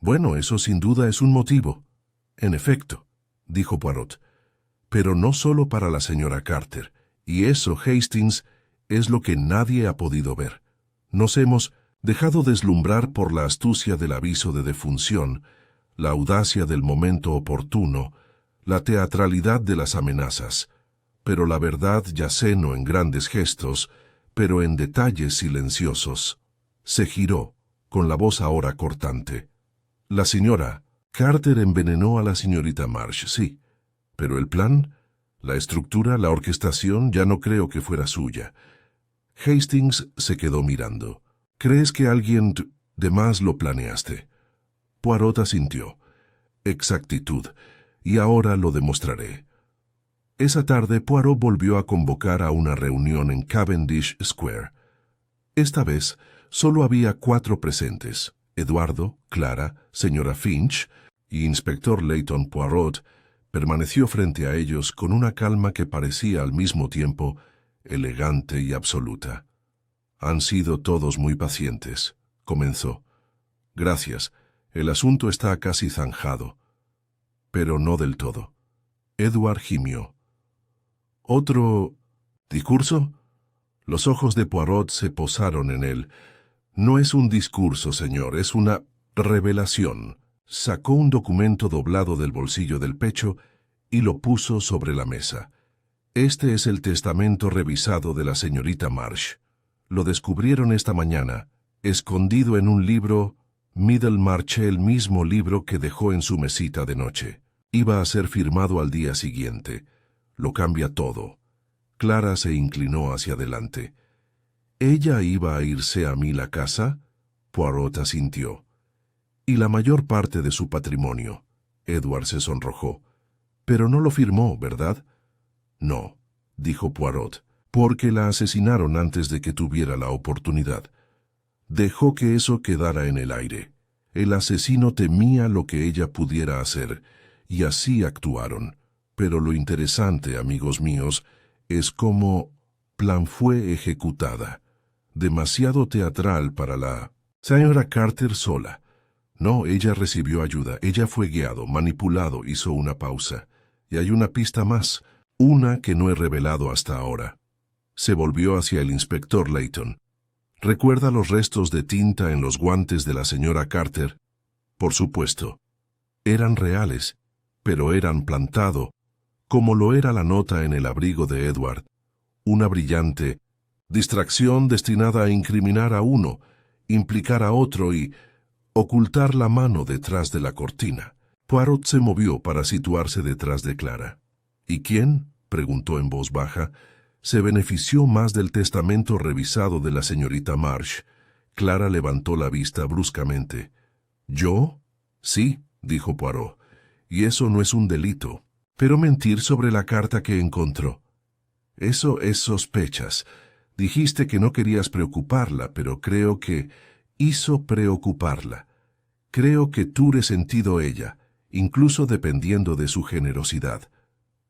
«Bueno, eso sin duda es un motivo». «En efecto», dijo Poirot, «pero no solo para la señora Carter, y eso, Hastings, es lo que nadie ha podido ver. Nos hemos dejado deslumbrar por la astucia del aviso de defunción, la audacia del momento oportuno, la teatralidad de las amenazas, pero la verdad yace no en grandes gestos, pero en detalles silenciosos». Se giró, con la voz ahora cortante. La señora Carter envenenó a la señorita Marsh, sí, pero el plan, la estructura, la orquestación, ya no creo que fuera suya. Hastings se quedó mirando. ¿Crees que alguien de más lo planeaste? Poirot asintió. Exactitud, y ahora lo demostraré. Esa tarde Poirot volvió a convocar a una reunión en Cavendish Square. Esta vez solo había 4 presentes: Eduardo, Clara, señora Finch y inspector Leighton. Poirot permaneció frente a ellos con una calma que parecía al mismo tiempo elegante y absoluta. Han sido todos muy pacientes, comenzó. Gracias, el asunto está casi zanjado. Pero no del todo. Edward gimió. ¿Otro discurso? Los ojos de Poirot se posaron en él. No es un discurso, señor, es una revelación. Sacó un documento doblado del bolsillo del pecho y lo puso sobre la mesa. Este es el testamento revisado de la señorita Marsh. Lo descubrieron esta mañana, escondido en un libro. Middlemarch, el mismo libro que dejó en su mesita de noche. Iba a ser firmado al día siguiente. Lo cambia todo. Clara se inclinó hacia adelante. ¿Ella iba a irse a mí la casa? Poirot asintió. Y la mayor parte de su patrimonio. Edward se sonrojó. Pero no lo firmó, ¿verdad? No, dijo Poirot, porque la asesinaron antes de que tuviera la oportunidad. Dejó que eso quedara en el aire. El asesino temía lo que ella pudiera hacer, y así actuaron. Pero lo interesante, amigos míos, es cómo plan fue ejecutada. Demasiado teatral para la señora Carter sola. No, ella recibió ayuda, ella fue guiado, manipulado, hizo una pausa. Y hay una pista más, una que no he revelado hasta ahora. Se volvió hacia el inspector Leighton. ¿Recuerda los restos de tinta en los guantes de la señora Carter? Por supuesto. Eran reales, pero eran plantado, como lo era la nota en el abrigo de Edward. Una brillante distracción destinada a incriminar a uno, implicar a otro y ocultar la mano detrás de la cortina. Poirot se movió para situarse detrás de Clara. ¿Y quién?, preguntó en voz baja, se benefició más del testamento revisado de la señorita Marsh. Clara levantó la vista bruscamente. ¿Yo? Sí, dijo Poirot, y eso no es un delito. Pero mentir sobre la carta que encontró. Eso es sospechas. Dijiste que no querías preocuparla, pero creo que hizo preocuparla. Creo que tú resentido ella, incluso dependiendo de su generosidad.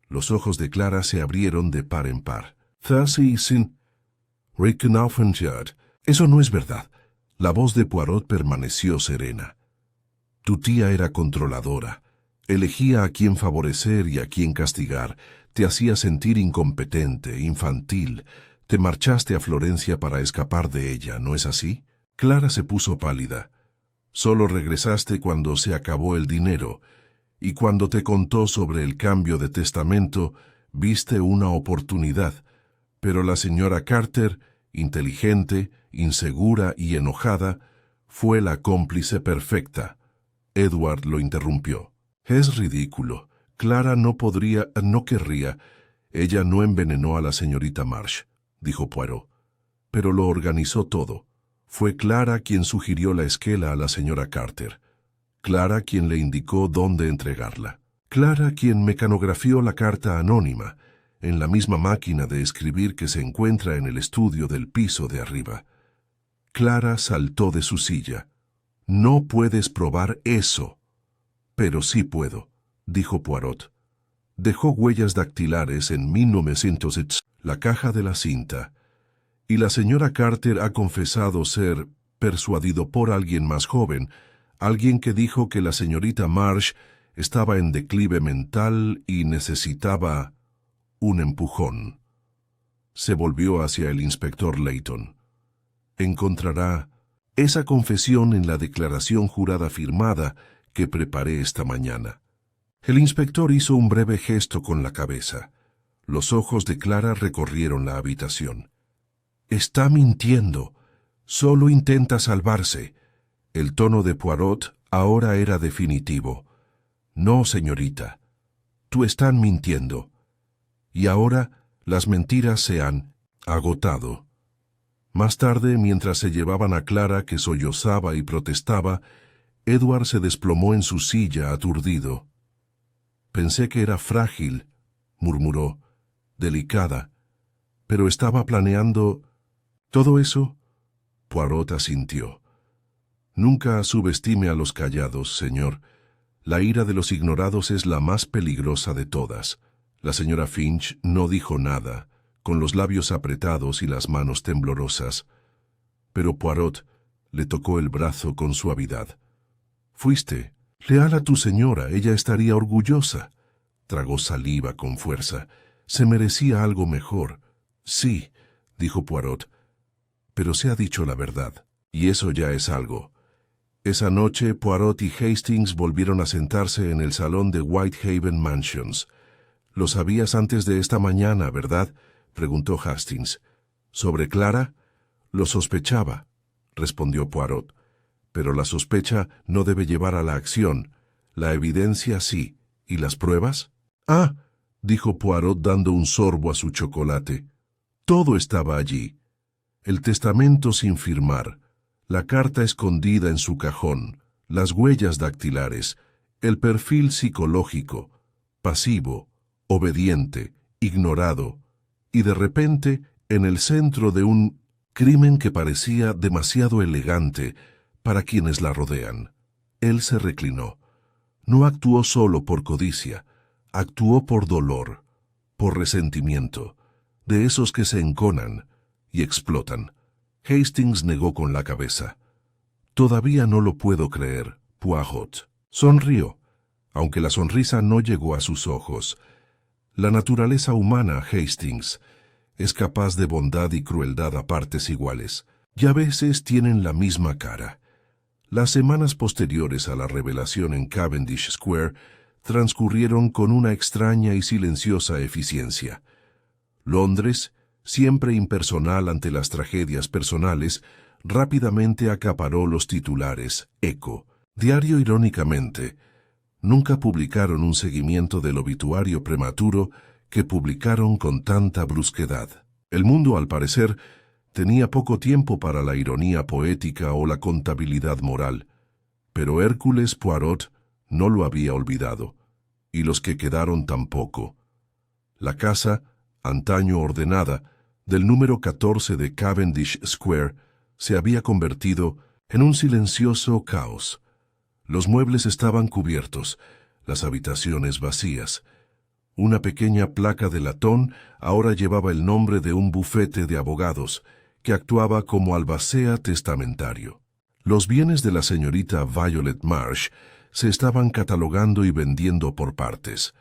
Los ojos de Clara se abrieron de par en par. Thus sin Recknaufenjad. Eso no es verdad. La voz de Poirot permaneció serena. Tu tía era controladora. Elegía a quién favorecer y a quién castigar. Te hacía sentir incompetente, infantil. Te marchaste a Florencia para escapar de ella, ¿no es así? Clara se puso pálida. Solo regresaste cuando se acabó el dinero, y cuando te contó sobre el cambio de testamento, viste una oportunidad. Pero la señora Carter, inteligente, insegura y enojada, fue la cómplice perfecta. Edward lo interrumpió. Es ridículo. Clara no querría. Ella no envenenó a la señorita Marsh, dijo Poirot. Pero lo organizó todo. Fue Clara quien sugirió la esquela a la señora Carter. Clara quien le indicó dónde entregarla. Clara quien mecanografió la carta anónima, en la misma máquina de escribir que se encuentra en el estudio del piso de arriba. Clara saltó de su silla. No puedes probar eso. Pero sí puedo, dijo Poirot. Dejó huellas dactilares en 1900, la caja de la cinta. Y la señora Carter ha confesado ser persuadido por alguien más joven, alguien que dijo que la señorita Marsh estaba en declive mental y necesitaba un empujón. Se volvió hacia el inspector Leighton. Encontrará esa confesión en la declaración jurada firmada que preparé esta mañana. El inspector hizo un breve gesto con la cabeza. Los ojos de Clara recorrieron la habitación. Está mintiendo. Solo intenta salvarse. El tono de Poirot ahora era definitivo. No, señorita. Tú estás mintiendo. Y ahora las mentiras se han agotado. Más tarde, mientras se llevaban a Clara, que sollozaba y protestaba, Edward se desplomó en su silla aturdido. Pensé que era frágil, murmuró, delicada, pero estaba planeando... ¿Todo eso? Poirot asintió. Nunca subestime a los callados, señor. La ira de los ignorados es la más peligrosa de todas. La señora Finch no dijo nada, con los labios apretados y las manos temblorosas. Pero Poirot le tocó el brazo con suavidad. Fuiste leal a tu señora, ella estaría orgullosa. Tragó saliva con fuerza. Se merecía algo mejor. Sí, dijo Poirot, pero se ha dicho la verdad, y eso ya es algo. Esa noche Poirot y Hastings volvieron a sentarse en el salón de Whitehaven Mansions. «Lo sabías antes de esta mañana, ¿verdad?», preguntó Hastings. «¿Sobre Clara?» «Lo sospechaba», respondió Poirot. «Pero la sospecha no debe llevar a la acción. La evidencia sí. ¿Y las pruebas?» «Ah», dijo Poirot dando un sorbo a su chocolate. «Todo estaba allí. El testamento sin firmar, la carta escondida en su cajón, las huellas dactilares, el perfil psicológico, pasivo, obediente, ignorado, y de repente, en el centro de un crimen que parecía demasiado elegante para quienes la rodean. Él se reclinó. No actuó solo por codicia, actuó por dolor, por resentimiento, de esos que se enconan y explotan. Hastings negó con la cabeza. «Todavía no lo puedo creer, Poirot». Sonrió, aunque la sonrisa no llegó a sus ojos. La naturaleza humana, Hastings, es capaz de bondad y crueldad a partes iguales, y a veces tienen la misma cara. Las semanas posteriores a la revelación en Cavendish Square transcurrieron con una extraña y silenciosa eficiencia. Londres, siempre impersonal ante las tragedias personales, rápidamente acaparó los titulares. Eco, diario irónicamente, nunca publicaron un seguimiento del obituario prematuro que publicaron con tanta brusquedad. El mundo, al parecer, tenía poco tiempo para la ironía poética o la contabilidad moral, pero Hércules Poirot no lo había olvidado, y los que quedaron tampoco. La casa, antaño ordenada, del número 14 de Cavendish Square, se había convertido en un silencioso caos. Los muebles estaban cubiertos, las habitaciones vacías. Una pequeña placa de latón ahora llevaba el nombre de un bufete de abogados, que actuaba como albacea testamentario. Los bienes de la señorita Violet Marsh se estaban catalogando y vendiendo por partes.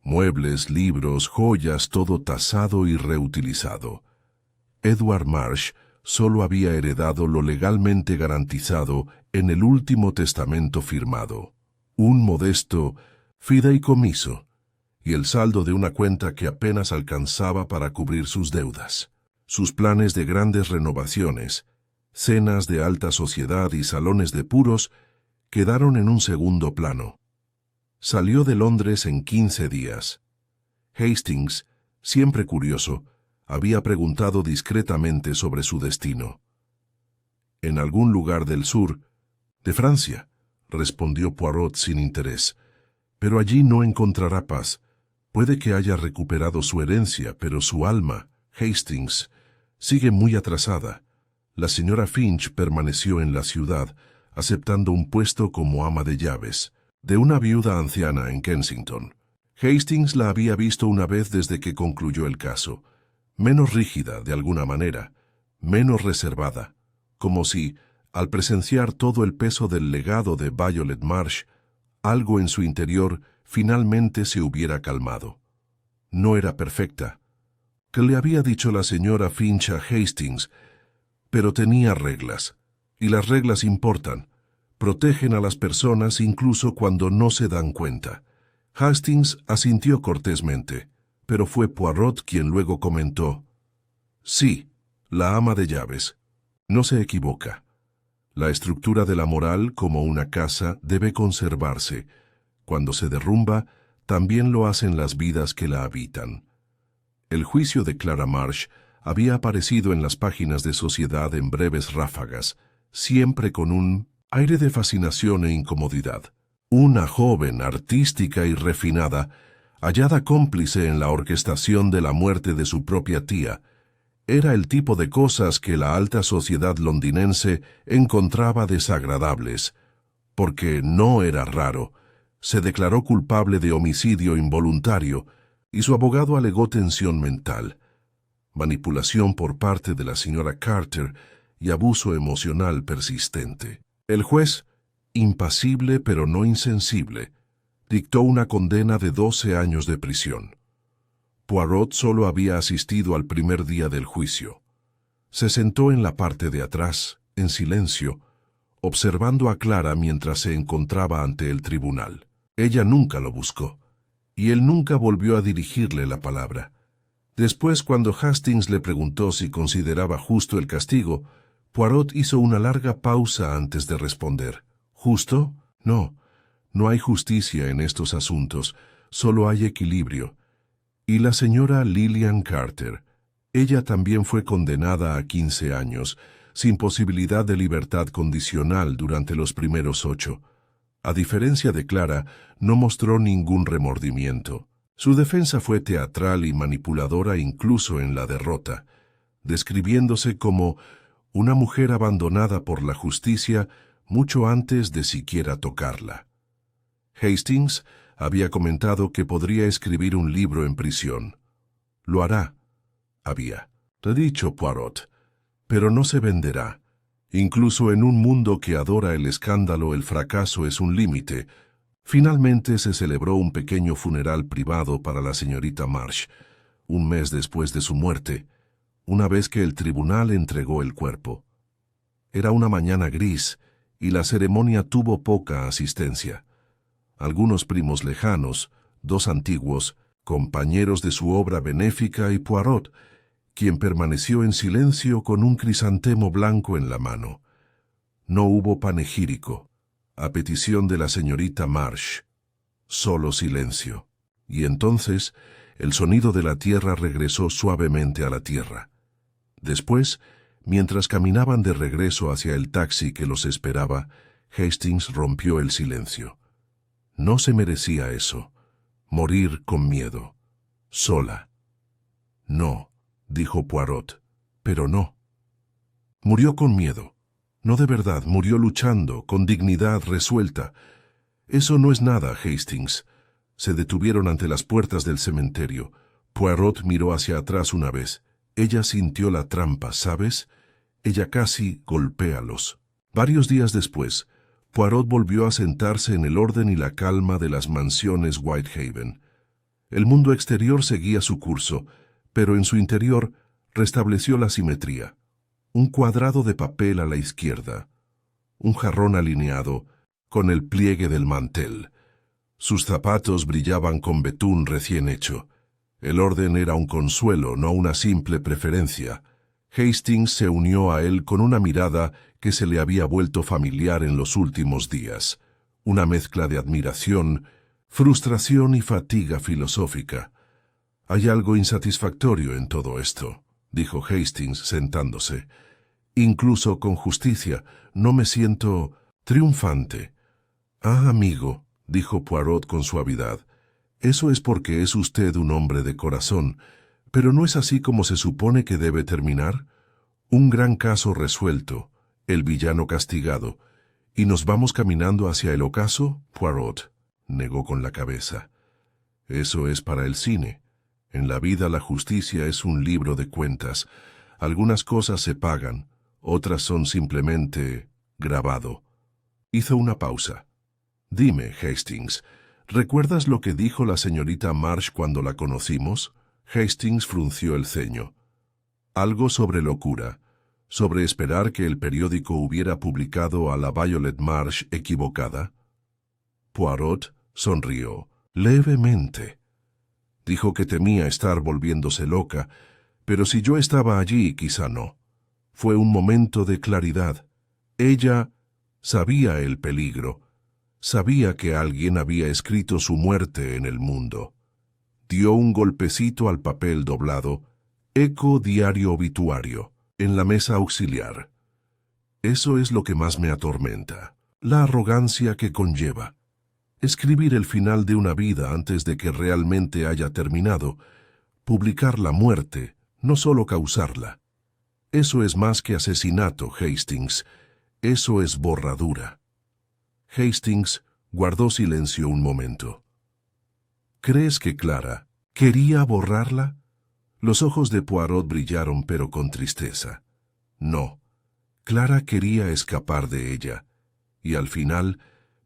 Muebles, libros, joyas, todo tasado y reutilizado. Edward Marsh solo había heredado lo legalmente garantizado en el último testamento firmado, un modesto fideicomiso, y el saldo de una cuenta que apenas alcanzaba para cubrir sus deudas. Sus planes de grandes renovaciones, cenas de alta sociedad y salones de puros quedaron en un segundo plano. Salió de Londres en 15 días. Hastings, siempre curioso, había preguntado discretamente sobre su destino. «En algún lugar del sur, de Francia», respondió Poirot sin interés. «Pero allí no encontrará paz. Puede que haya recuperado su herencia, pero su alma, Hastings, sigue muy atrasada. La señora Finch permaneció en la ciudad, aceptando un puesto como ama de llaves, de una viuda anciana en Kensington. Hastings la había visto una vez desde que concluyó el caso, menos rígida de alguna manera, menos reservada, como si, al presenciar todo el peso del legado de Violet Marsh, algo en su interior finalmente se hubiera calmado. No era perfecta. ¿Qué le había dicho la señora Finch a Hastings? Pero tenía reglas, y las reglas importan. Protegen a las personas incluso cuando no se dan cuenta. Hastings asintió cortésmente, pero fue Poirot quien luego comentó: «Sí, la ama de llaves. No se equivoca. La estructura de la moral, como una casa, debe conservarse. Cuando se derrumba, también lo hacen las vidas que la habitan. El juicio de Clara Marsh había aparecido en las páginas de Sociedad en breves ráfagas, siempre con un aire de fascinación e incomodidad. Una joven artística y refinada, hallada cómplice en la orquestación de la muerte de su propia tía, era el tipo de cosas que la alta sociedad londinense encontraba desagradables, porque no era raro. Se declaró culpable de homicidio involuntario y su abogado alegó tensión mental, manipulación por parte de la señora Carter y abuso emocional persistente. El juez, impasible pero no insensible, dictó una condena de 12 años de prisión. Poirot solo había asistido al primer día del juicio. Se sentó en la parte de atrás, en silencio, observando a Clara mientras se encontraba ante el tribunal. Ella nunca lo buscó, y él nunca volvió a dirigirle la palabra. Después, cuando Hastings le preguntó si consideraba justo el castigo, Poirot hizo una larga pausa antes de responder. ¿Justo? No, no hay justicia en estos asuntos, solo hay equilibrio. Y la señora Lillian Carter, ella también fue condenada a 15 años, sin posibilidad de libertad condicional durante los primeros 8. A diferencia de Clara, no mostró ningún remordimiento. Su defensa fue teatral y manipuladora incluso en la derrota, describiéndose como una mujer abandonada por la justicia mucho antes de siquiera tocarla. Hastings había comentado que podría escribir un libro en prisión. Lo hará, había dicho Poirot, pero no se venderá. Incluso en un mundo que adora el escándalo, el fracaso es un límite. Finalmente se celebró un pequeño funeral privado para la señorita Marsh, un mes después de su muerte, una vez que el tribunal entregó el cuerpo. Era una mañana gris y la ceremonia tuvo poca asistencia. Algunos primos lejanos, 2 antiguos, compañeros de su obra benéfica y Poirot, quien permaneció en silencio con un crisantemo blanco en la mano. No hubo panegírico, a petición de la señorita Marsh. Solo silencio. Y entonces el sonido de la tierra regresó suavemente a la tierra. Después, mientras caminaban de regreso hacia el taxi que los esperaba, Hastings rompió el silencio. No se merecía eso. Morir con miedo. Sola. No, dijo Poirot, pero no. Murió con miedo. No de verdad, murió luchando, con dignidad resuelta. Eso no es nada, Hastings. Se detuvieron ante las puertas del cementerio. Poirot miró hacia atrás una vez. Ella sintió la trampa, ¿sabes? Ella casi golpéalos. Varios días después, Poirot volvió a sentarse en el orden y la calma de las mansiones Whitehaven. El mundo exterior seguía su curso, pero en su interior restableció la simetría. Un cuadrado de papel a la izquierda, un jarrón alineado con el pliegue del mantel. Sus zapatos brillaban con betún recién hecho. El orden era un consuelo, no una simple preferencia. Hastings se unió a él con una mirada que se le había vuelto familiar en los últimos días, una mezcla de admiración, frustración y fatiga filosófica. «Hay algo insatisfactorio en todo esto», dijo Hastings sentándose. «Incluso con justicia, no me siento triunfante». «Ah, amigo», dijo Poirot con suavidad, «eso es porque es usted un hombre de corazón, pero ¿no es así como se supone que debe terminar? Un gran caso resuelto, el villano castigado, ¿y nos vamos caminando hacia el ocaso?» Poirot negó con la cabeza. «Eso es para el cine. En la vida la justicia es un libro de cuentas. Algunas cosas se pagan, otras son simplemente grabado». Hizo una pausa. «Dime, Hastings, ¿recuerdas lo que dijo la señorita Marsh cuando la conocimos?» Hastings frunció el ceño. «Algo sobre locura, sobre esperar que el periódico hubiera publicado a la Violet Marsh equivocada». Poirot sonrió levemente. Dijo que temía estar volviéndose loca, pero si yo estaba allí, quizá no. Fue un momento de claridad. Ella sabía el peligro, sabía que alguien había escrito su muerte en el mundo. Dio un golpecito al papel doblado, Eco Diario Obituario, en la mesa auxiliar. Eso es lo que más me atormenta, la arrogancia que conlleva. Escribir el final de una vida antes de que realmente haya terminado, publicar la muerte, no solo causarla. Eso es más que asesinato, Hastings. Eso es borradura. Hastings guardó silencio un momento. ¿Crees que Clara quería borrarla? Los ojos de Poirot brillaron, pero con tristeza. No, Clara quería escapar de ella, y al final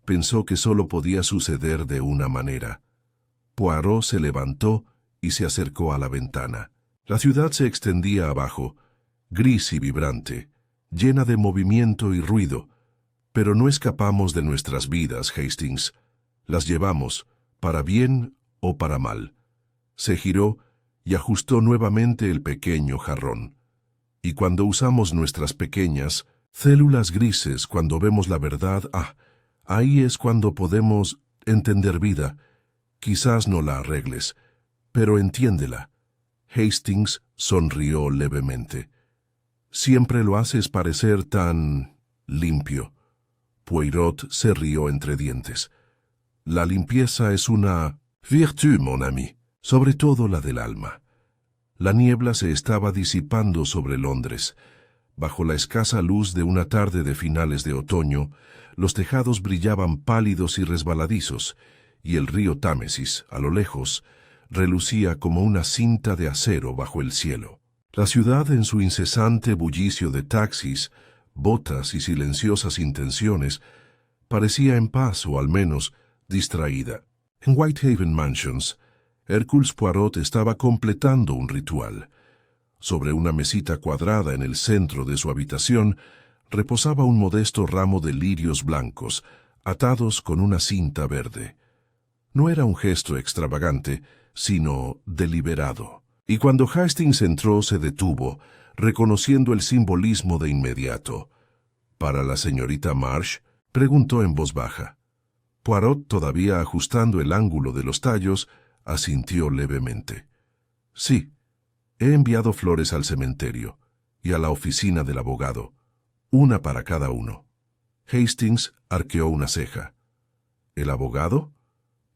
pensó que solo podía suceder de una manera. Poirot se levantó y se acercó a la ventana. La ciudad se extendía abajo, gris y vibrante, llena de movimiento y ruido, pero no escapamos de nuestras vidas, Hastings. Las llevamos, para bien o para mal. Se giró y ajustó nuevamente el pequeño jarrón. Y cuando usamos nuestras pequeñas células grises, cuando vemos la verdad, ahí es cuando podemos entender vida. Quizás no la arregles, pero entiéndela. Hastings sonrió levemente. Siempre lo haces parecer tan limpio. Poirot se rió entre dientes. La limpieza es una virtud, mon ami, sobre todo la del alma. La niebla se estaba disipando sobre Londres. Bajo la escasa luz de una tarde de finales de otoño, los tejados brillaban pálidos y resbaladizos, y el río Támesis, a lo lejos, relucía como una cinta de acero bajo el cielo. La ciudad, en su incesante bullicio de taxis, botas y silenciosas intenciones, parecía en paz o al menos distraída. En Whitehaven Mansions, Hercule Poirot estaba completando un ritual. Sobre una mesita cuadrada en el centro de su habitación reposaba un modesto ramo de lirios blancos, atados con una cinta verde. No era un gesto extravagante, sino deliberado. Y cuando Hastings entró se detuvo, reconociendo el simbolismo de inmediato. ¿Para la señorita Marsh?, preguntó en voz baja. Poirot, todavía ajustando el ángulo de los tallos, asintió levemente. Sí, he enviado flores al cementerio y a la oficina del abogado, una para cada uno. Hastings arqueó una ceja. ¿El abogado?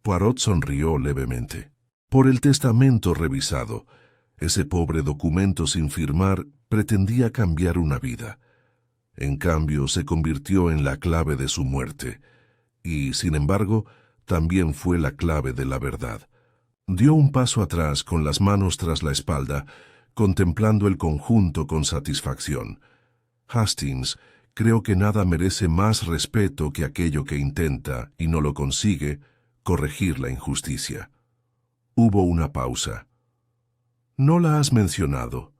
Poirot sonrió levemente. Por el testamento revisado. Ese pobre documento sin firmar pretendía cambiar una vida. En cambio, se convirtió en la clave de su muerte. Y, sin embargo, también fue la clave de la verdad. Dio un paso atrás con las manos tras la espalda, contemplando el conjunto con satisfacción. Hastings, creo que nada merece más respeto que aquello que intenta, y no lo consigue, corregir la injusticia. Hubo una pausa. «No la has mencionado».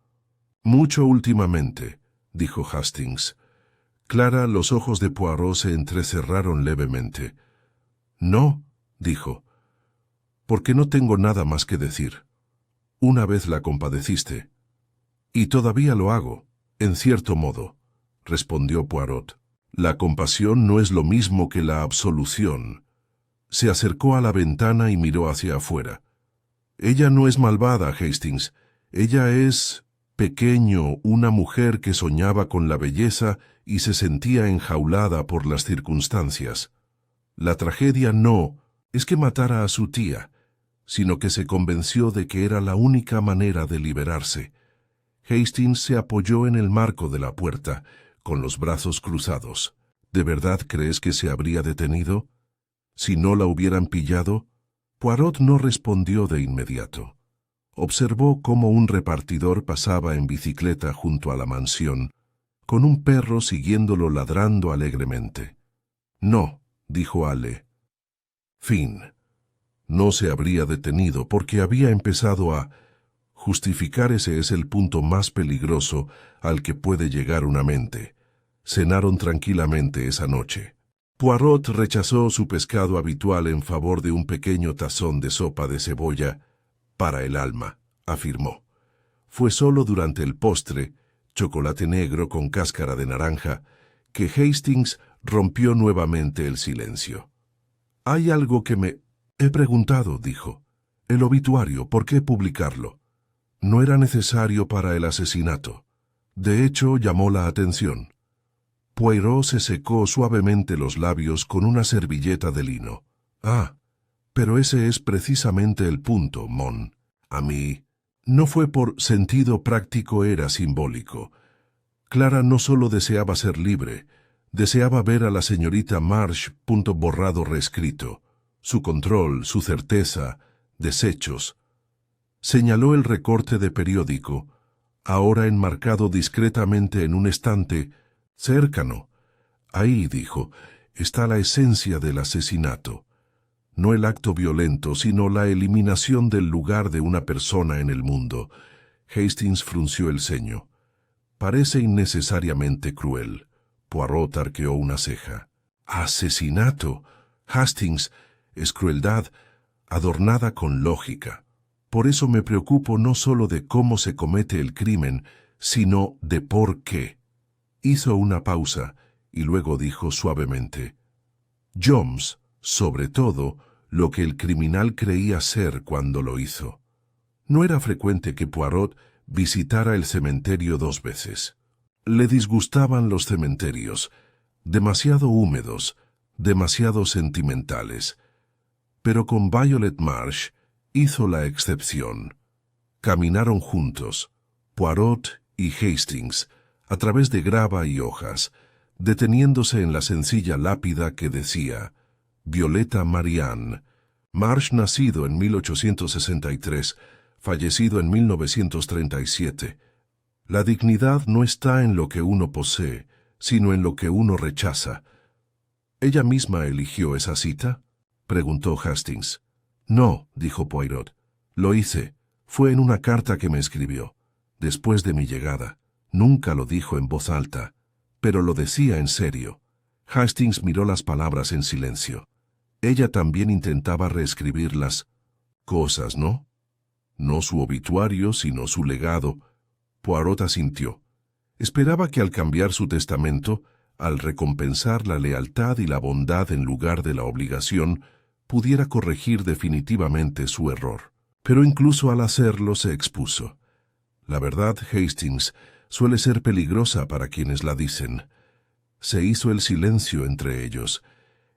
«Mucho últimamente», dijo Hastings. Clara, los ojos de Poirot se entrecerraron levemente. «No», dijo, «porque no tengo nada más que decir. Una vez la compadeciste». «Y todavía lo hago, en cierto modo», respondió Poirot. «La compasión no es lo mismo que la absolución». Se acercó a la ventana y miró hacia afuera. «Ella no es malvada, Hastings. Ella es, pequeño, una mujer que soñaba con la belleza y se sentía enjaulada por las circunstancias. La tragedia no es que matara a su tía, sino que se convenció de que era la única manera de liberarse». Hastings se apoyó en el marco de la puerta, con los brazos cruzados. «¿De verdad crees que se habría detenido? Si no la hubieran pillado». Poirot no respondió de inmediato. Observó cómo un repartidor pasaba en bicicleta junto a la mansión, con un perro siguiéndolo ladrando alegremente. «No», dijo Ale. Fin. No se habría detenido porque había empezado a justificar. Ese es el punto más peligroso al que puede llegar una mente. Cenaron tranquilamente esa noche. Poirot rechazó su pescado habitual en favor de un pequeño tazón de sopa de cebolla para el alma, afirmó. Fue solo durante el postre, chocolate negro con cáscara de naranja, que Hastings rompió nuevamente el silencio. «Hay algo que me he preguntado», dijo. «El obituario, ¿por qué publicarlo? No era necesario para el asesinato. De hecho, llamó la atención». Poirot se secó suavemente los labios con una servilleta de lino. «Ah, pero ese es precisamente el punto, Mon. A mí no fue por sentido práctico, era simbólico. Clara no solo deseaba ser libre, deseaba ver a la señorita Marsh, punto borrado reescrito, su control, su certeza, desechos. Señaló el recorte de periódico, ahora enmarcado discretamente en un estante cercano. Ahí, dijo, está la esencia del asesinato. No el acto violento, sino la eliminación del lugar de una persona en el mundo. Hastings frunció el ceño. Parece innecesariamente cruel. Poirot arqueó una ceja. «Asesinato, Hastings, es crueldad adornada con lógica. Por eso me preocupo no solo de cómo se comete el crimen, sino de por qué». Hizo una pausa y luego dijo suavemente: «Jones, sobre todo, lo que el criminal creía ser cuando lo hizo». No era frecuente que Poirot visitara el cementerio 2 veces. Le disgustaban los cementerios, demasiado húmedos, demasiado sentimentales. Pero con Violet Marsh hizo la excepción. Caminaron juntos, Poirot y Hastings, a través de grava y hojas, deteniéndose en la sencilla lápida que decía: Violeta Marianne, Marsh nacido en 1863, fallecido en 1937. La dignidad no está en lo que uno posee, sino en lo que uno rechaza. ¿Ella misma eligió esa cita?, preguntó Hastings. «No», dijo Poirot. «Lo hice. Fue en una carta que me escribió, después de mi llegada. Nunca lo dijo en voz alta, pero lo decía en serio». Hastings miró las palabras en silencio. Ella también intentaba reescribir las cosas, ¿no? No su obituario, sino su legado. Poirot asintió. Esperaba que al cambiar su testamento, al recompensar la lealtad y la bondad en lugar de la obligación, pudiera corregir definitivamente su error. Pero incluso al hacerlo se expuso. La verdad, Hastings, suele ser peligrosa para quienes la dicen. Se hizo el silencio entre ellos.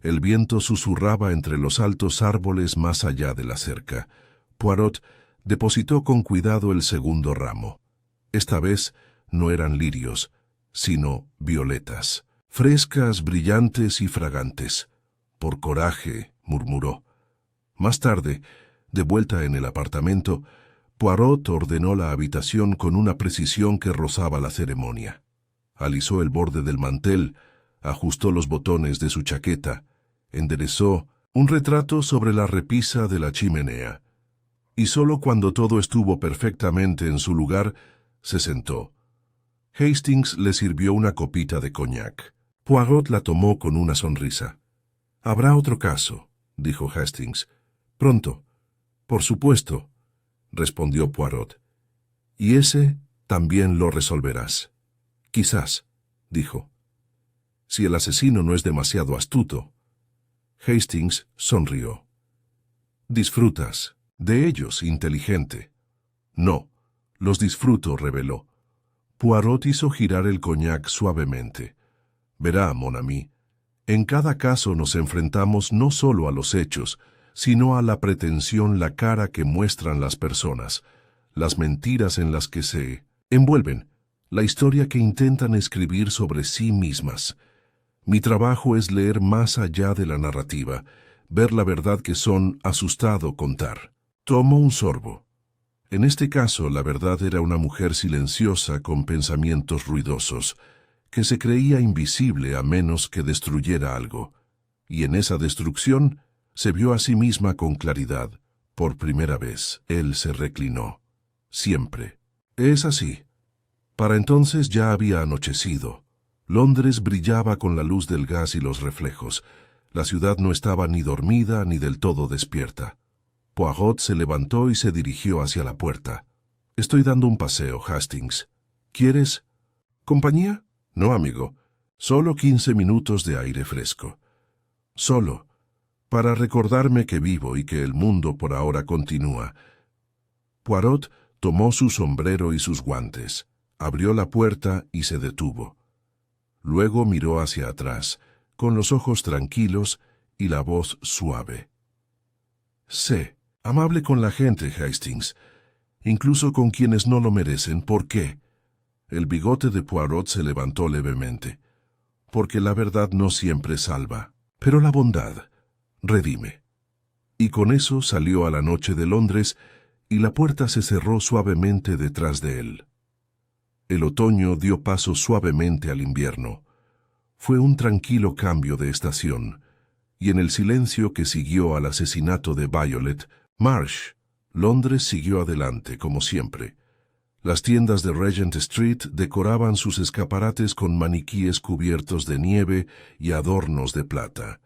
El viento susurraba entre los altos árboles más allá de la cerca. Poirot depositó con cuidado el segundo ramo. Esta vez no eran lirios, sino violetas, frescas, brillantes y fragantes. «Por coraje», murmuró. Más tarde, de vuelta en el apartamento, Poirot ordenó la habitación con una precisión que rozaba la ceremonia. Alisó el borde del mantel, ajustó los botones de su chaqueta, enderezó un retrato sobre la repisa de la chimenea, y solo cuando todo estuvo perfectamente en su lugar, se sentó. Hastings le sirvió una copita de coñac. Poirot la tomó con una sonrisa. «Habrá otro caso», dijo Hastings. «Pronto». «Por supuesto», respondió Poirot. «Y ese también lo resolverás». «Quizás», dijo. «Si el asesino no es demasiado astuto». Hastings sonrió. «Disfrutas de ellos, inteligente». «No, los disfruto», reveló. Poirot hizo girar el coñac suavemente. «Verá, mon ami, en cada caso nos enfrentamos no solo a los hechos, sino a la pretensión, la cara que muestran las personas, las mentiras en las que se envuelven, la historia que intentan escribir sobre sí mismas. Mi trabajo es leer más allá de la narrativa, ver la verdad que son asustado contar». Tomó un sorbo. En este caso, la verdad era una mujer silenciosa con pensamientos ruidosos, que se creía invisible a menos que destruyera algo. Y en esa destrucción se vio a sí misma con claridad. Por primera vez, él se reclinó. Siempre. Es así. Para entonces ya había anochecido. Londres brillaba con la luz del gas y los reflejos. La ciudad no estaba ni dormida ni del todo despierta. Poirot se levantó y se dirigió hacia la puerta. «Estoy dando un paseo, Hastings. ¿Quieres compañía?» «No, amigo. Solo 15 minutos de aire fresco. Solo, para recordarme que vivo y que el mundo por ahora continúa. Poirot tomó su sombrero y sus guantes, abrió la puerta y se detuvo. Luego miró hacia atrás, con los ojos tranquilos y la voz suave. Sé, amable con la gente, Hastings, incluso con quienes no lo merecen. ¿Por qué? El bigote de Poirot se levantó levemente. Porque la verdad no siempre salva, pero la bondad redime. Y con eso salió a la noche de Londres y la puerta se cerró suavemente detrás de él. El otoño dio paso suavemente al invierno. Fue un tranquilo cambio de estación, y en el silencio que siguió al asesinato de Violet Marsh, Londres siguió adelante, como siempre. Las tiendas de Regent Street decoraban sus escaparates con maniquíes cubiertos de nieve y adornos de plata.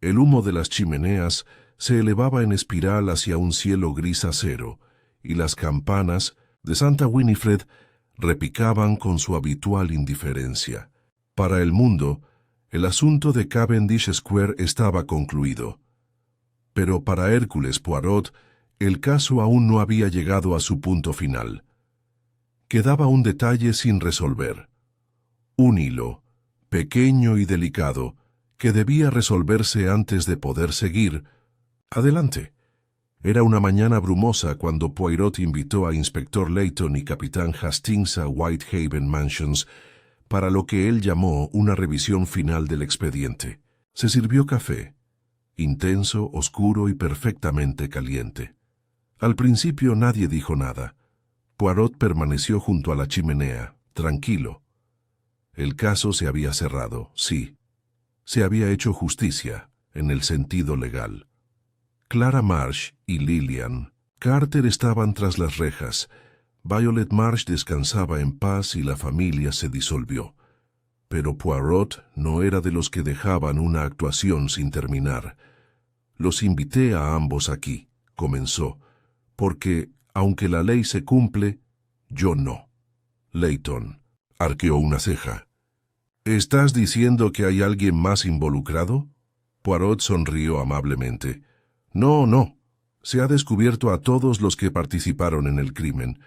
El humo de las chimeneas se elevaba en espiral hacia un cielo gris acero, y las campanas de Santa Winifred repicaban con su habitual indiferencia. Para el mundo, el asunto de Cavendish Square estaba concluido. Pero para Hércules Poirot, el caso aún no había llegado a su punto final. Quedaba un detalle sin resolver. Un hilo, pequeño y delicado, que debía resolverse antes de poder seguir. Adelante. Era una mañana brumosa cuando Poirot invitó a Inspector Layton y Capitán Hastings a Whitehaven Mansions para lo que él llamó una revisión final del expediente. Se sirvió café, intenso, oscuro y perfectamente caliente. Al principio nadie dijo nada. Poirot permaneció junto a la chimenea, tranquilo. El caso se había cerrado, sí. Se había hecho justicia, en el sentido legal. Clara Marsh y Lillian Carter estaban tras las rejas. Violet Marsh descansaba en paz y la familia se disolvió. Pero Poirot no era de los que dejaban una actuación sin terminar. Los invité a ambos aquí, comenzó, porque, aunque la ley se cumple, yo no. Layton arqueó una ceja. ¿Estás diciendo que hay alguien más involucrado? Poirot sonrió amablemente. No. Se ha descubierto a todos los que participaron en el crimen,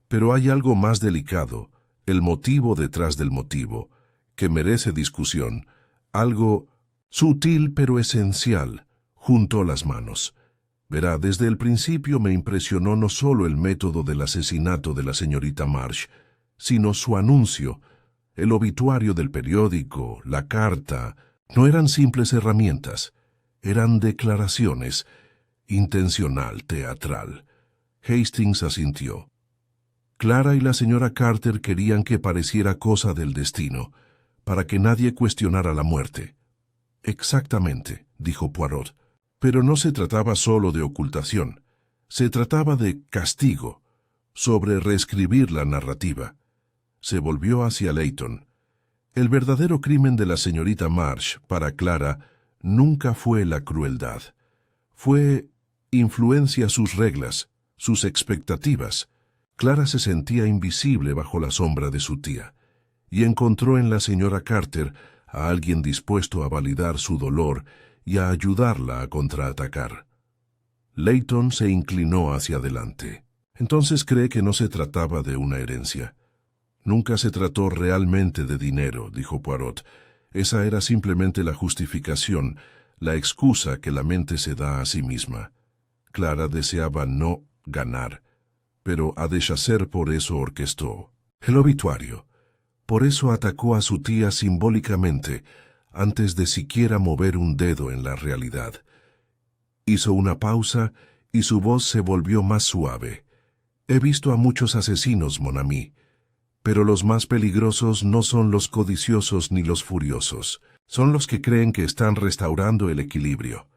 pero hay algo más delicado, el motivo detrás del motivo, que merece discusión, algo sutil pero esencial, junto a las manos. Verá, desde el principio me impresionó no solo el método del asesinato de la señorita Marsh, sino su anuncio. El obituario del periódico, la carta, no eran simples herramientas, eran declaraciones, intencional, teatral. Hastings asintió. Clara y la señora Carter querían que pareciera cosa del destino, para que nadie cuestionara la muerte. Exactamente, dijo Poirot. Pero no se trataba solo de ocultación, se trataba de castigo, sobre reescribir la narrativa. Se volvió hacia Layton. El verdadero crimen de la señorita Marsh, para Clara, nunca fue la crueldad. Fue influencia sus reglas, sus expectativas. Clara se sentía invisible bajo la sombra de su tía, y encontró en la señora Carter a alguien dispuesto a validar su dolor y a ayudarla a contraatacar. Layton se inclinó hacia adelante. Entonces cree que no se trataba de una herencia. Nunca se trató realmente de dinero, dijo Poirot. Esa era simplemente la justificación, la excusa que la mente se da a sí misma. Clara deseaba no ganar, pero a deshacer por eso orquestó el obituario. Por eso atacó a su tía simbólicamente, antes de siquiera mover un dedo en la realidad. Hizo una pausa y su voz se volvió más suave. He visto a muchos asesinos, mon ami, pero los más peligrosos no son los codiciosos ni los furiosos, son los que creen que están restaurando el equilibrio.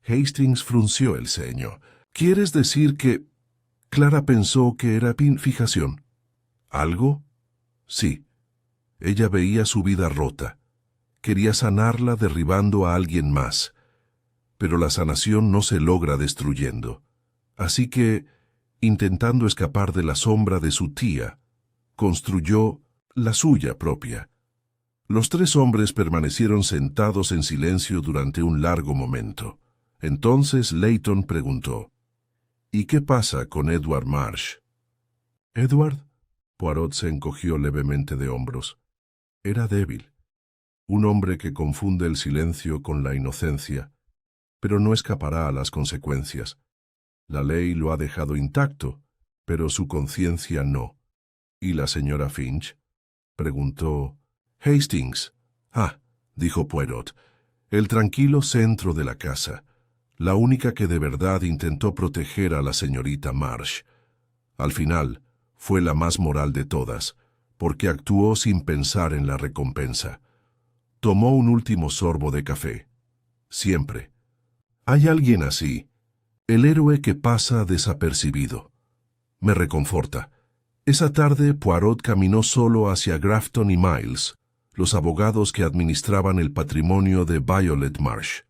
Hastings frunció el ceño. ¿Quieres decir que...? Clara pensó que era fijación. ¿Algo? Sí. Ella veía su vida rota. Quería sanarla derribando a alguien más. Pero la sanación no se logra destruyendo. Así que, intentando escapar de la sombra de su tía, construyó la suya propia. Los tres hombres permanecieron sentados en silencio durante un largo momento. Entonces Layton preguntó, «¿Y qué pasa con Edward Marsh?» «¿Edward?» Poirot se encogió levemente de hombros. Era débil. Un hombre que confunde el silencio con la inocencia, pero no escapará a las consecuencias. La ley lo ha dejado intacto, pero su conciencia no. ¿Y la señora Finch?, preguntó Hastings. «Ah», dijo Poirot, «el tranquilo centro de la casa, la única que de verdad intentó proteger a la señorita Marsh. Al final, fue la más moral de todas, porque actuó sin pensar en la recompensa. Tomó un último sorbo de café. Siempre. Hay alguien así, el héroe que pasa desapercibido. Me reconforta». Esa tarde Poirot caminó solo hacia Grafton y Miles, los abogados que administraban el patrimonio de Violet Marsh.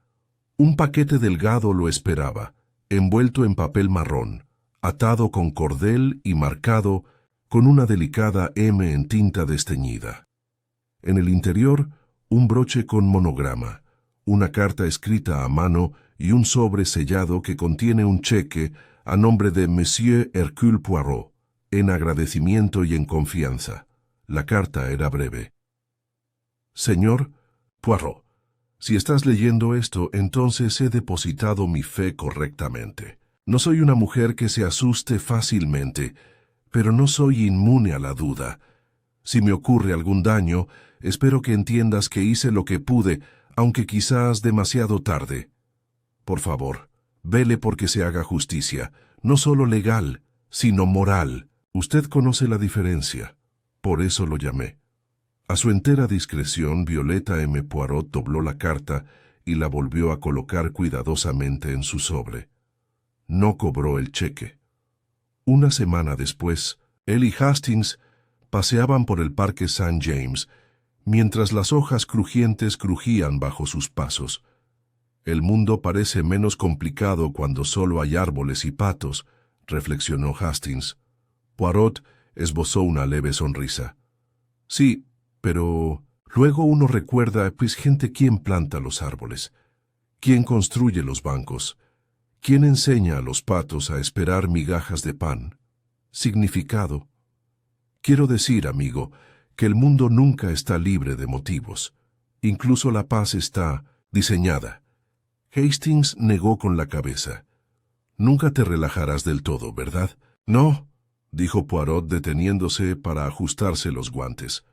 Un paquete delgado lo esperaba, envuelto en papel marrón, atado con cordel y marcado con una delicada M en tinta desteñida. En el interior, un broche con monograma, una carta escrita a mano y un sobre sellado que contiene un cheque a nombre de Monsieur Hercule Poirot, en agradecimiento y en confianza. La carta era breve. «Señor Poirot, si estás leyendo esto, entonces he depositado mi fe correctamente. No soy una mujer que se asuste fácilmente, pero no soy inmune a la duda. Si me ocurre algún daño, espero que entiendas que hice lo que pude, aunque quizás demasiado tarde. Por favor, vele porque se haga justicia, no solo legal, sino moral. Usted conoce la diferencia. Por eso lo llamé». A su entera discreción, Violeta M. Poirot dobló la carta y la volvió a colocar cuidadosamente en su sobre. No cobró el cheque. Una semana después, él y Hastings paseaban por el parque St. James, mientras las hojas crujientes crujían bajo sus pasos. «El mundo parece menos complicado cuando solo hay árboles y patos», reflexionó Hastings. Poirot esbozó una leve sonrisa. «Sí, pero luego uno recuerda, pues, gente, ¿quién planta los árboles? ¿Quién construye los bancos? ¿Quién enseña a los patos a esperar migajas de pan? Significado. Quiero decir, amigo, que el mundo nunca está libre de motivos. Incluso la paz está diseñada». Hastings negó con la cabeza. «Nunca te relajarás del todo, ¿verdad?» «No», dijo Poirot deteniéndose para ajustarse los guantes.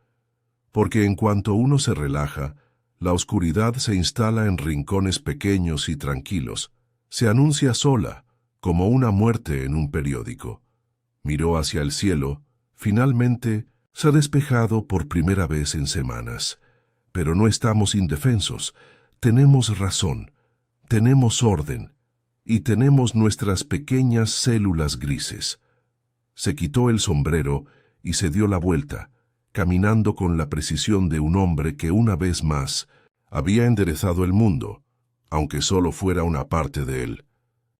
«Porque en cuanto uno se relaja, la oscuridad se instala en rincones pequeños y tranquilos. Se anuncia sola, como una muerte en un periódico». Miró hacia el cielo. Finalmente, se ha despejado por primera vez en semanas. Pero no estamos indefensos. Tenemos razón, tenemos orden, y tenemos nuestras pequeñas células grises. Se quitó el sombrero y se dio la vuelta, caminando con la precisión de un hombre que una vez más había enderezado el mundo, aunque solo fuera una parte de él.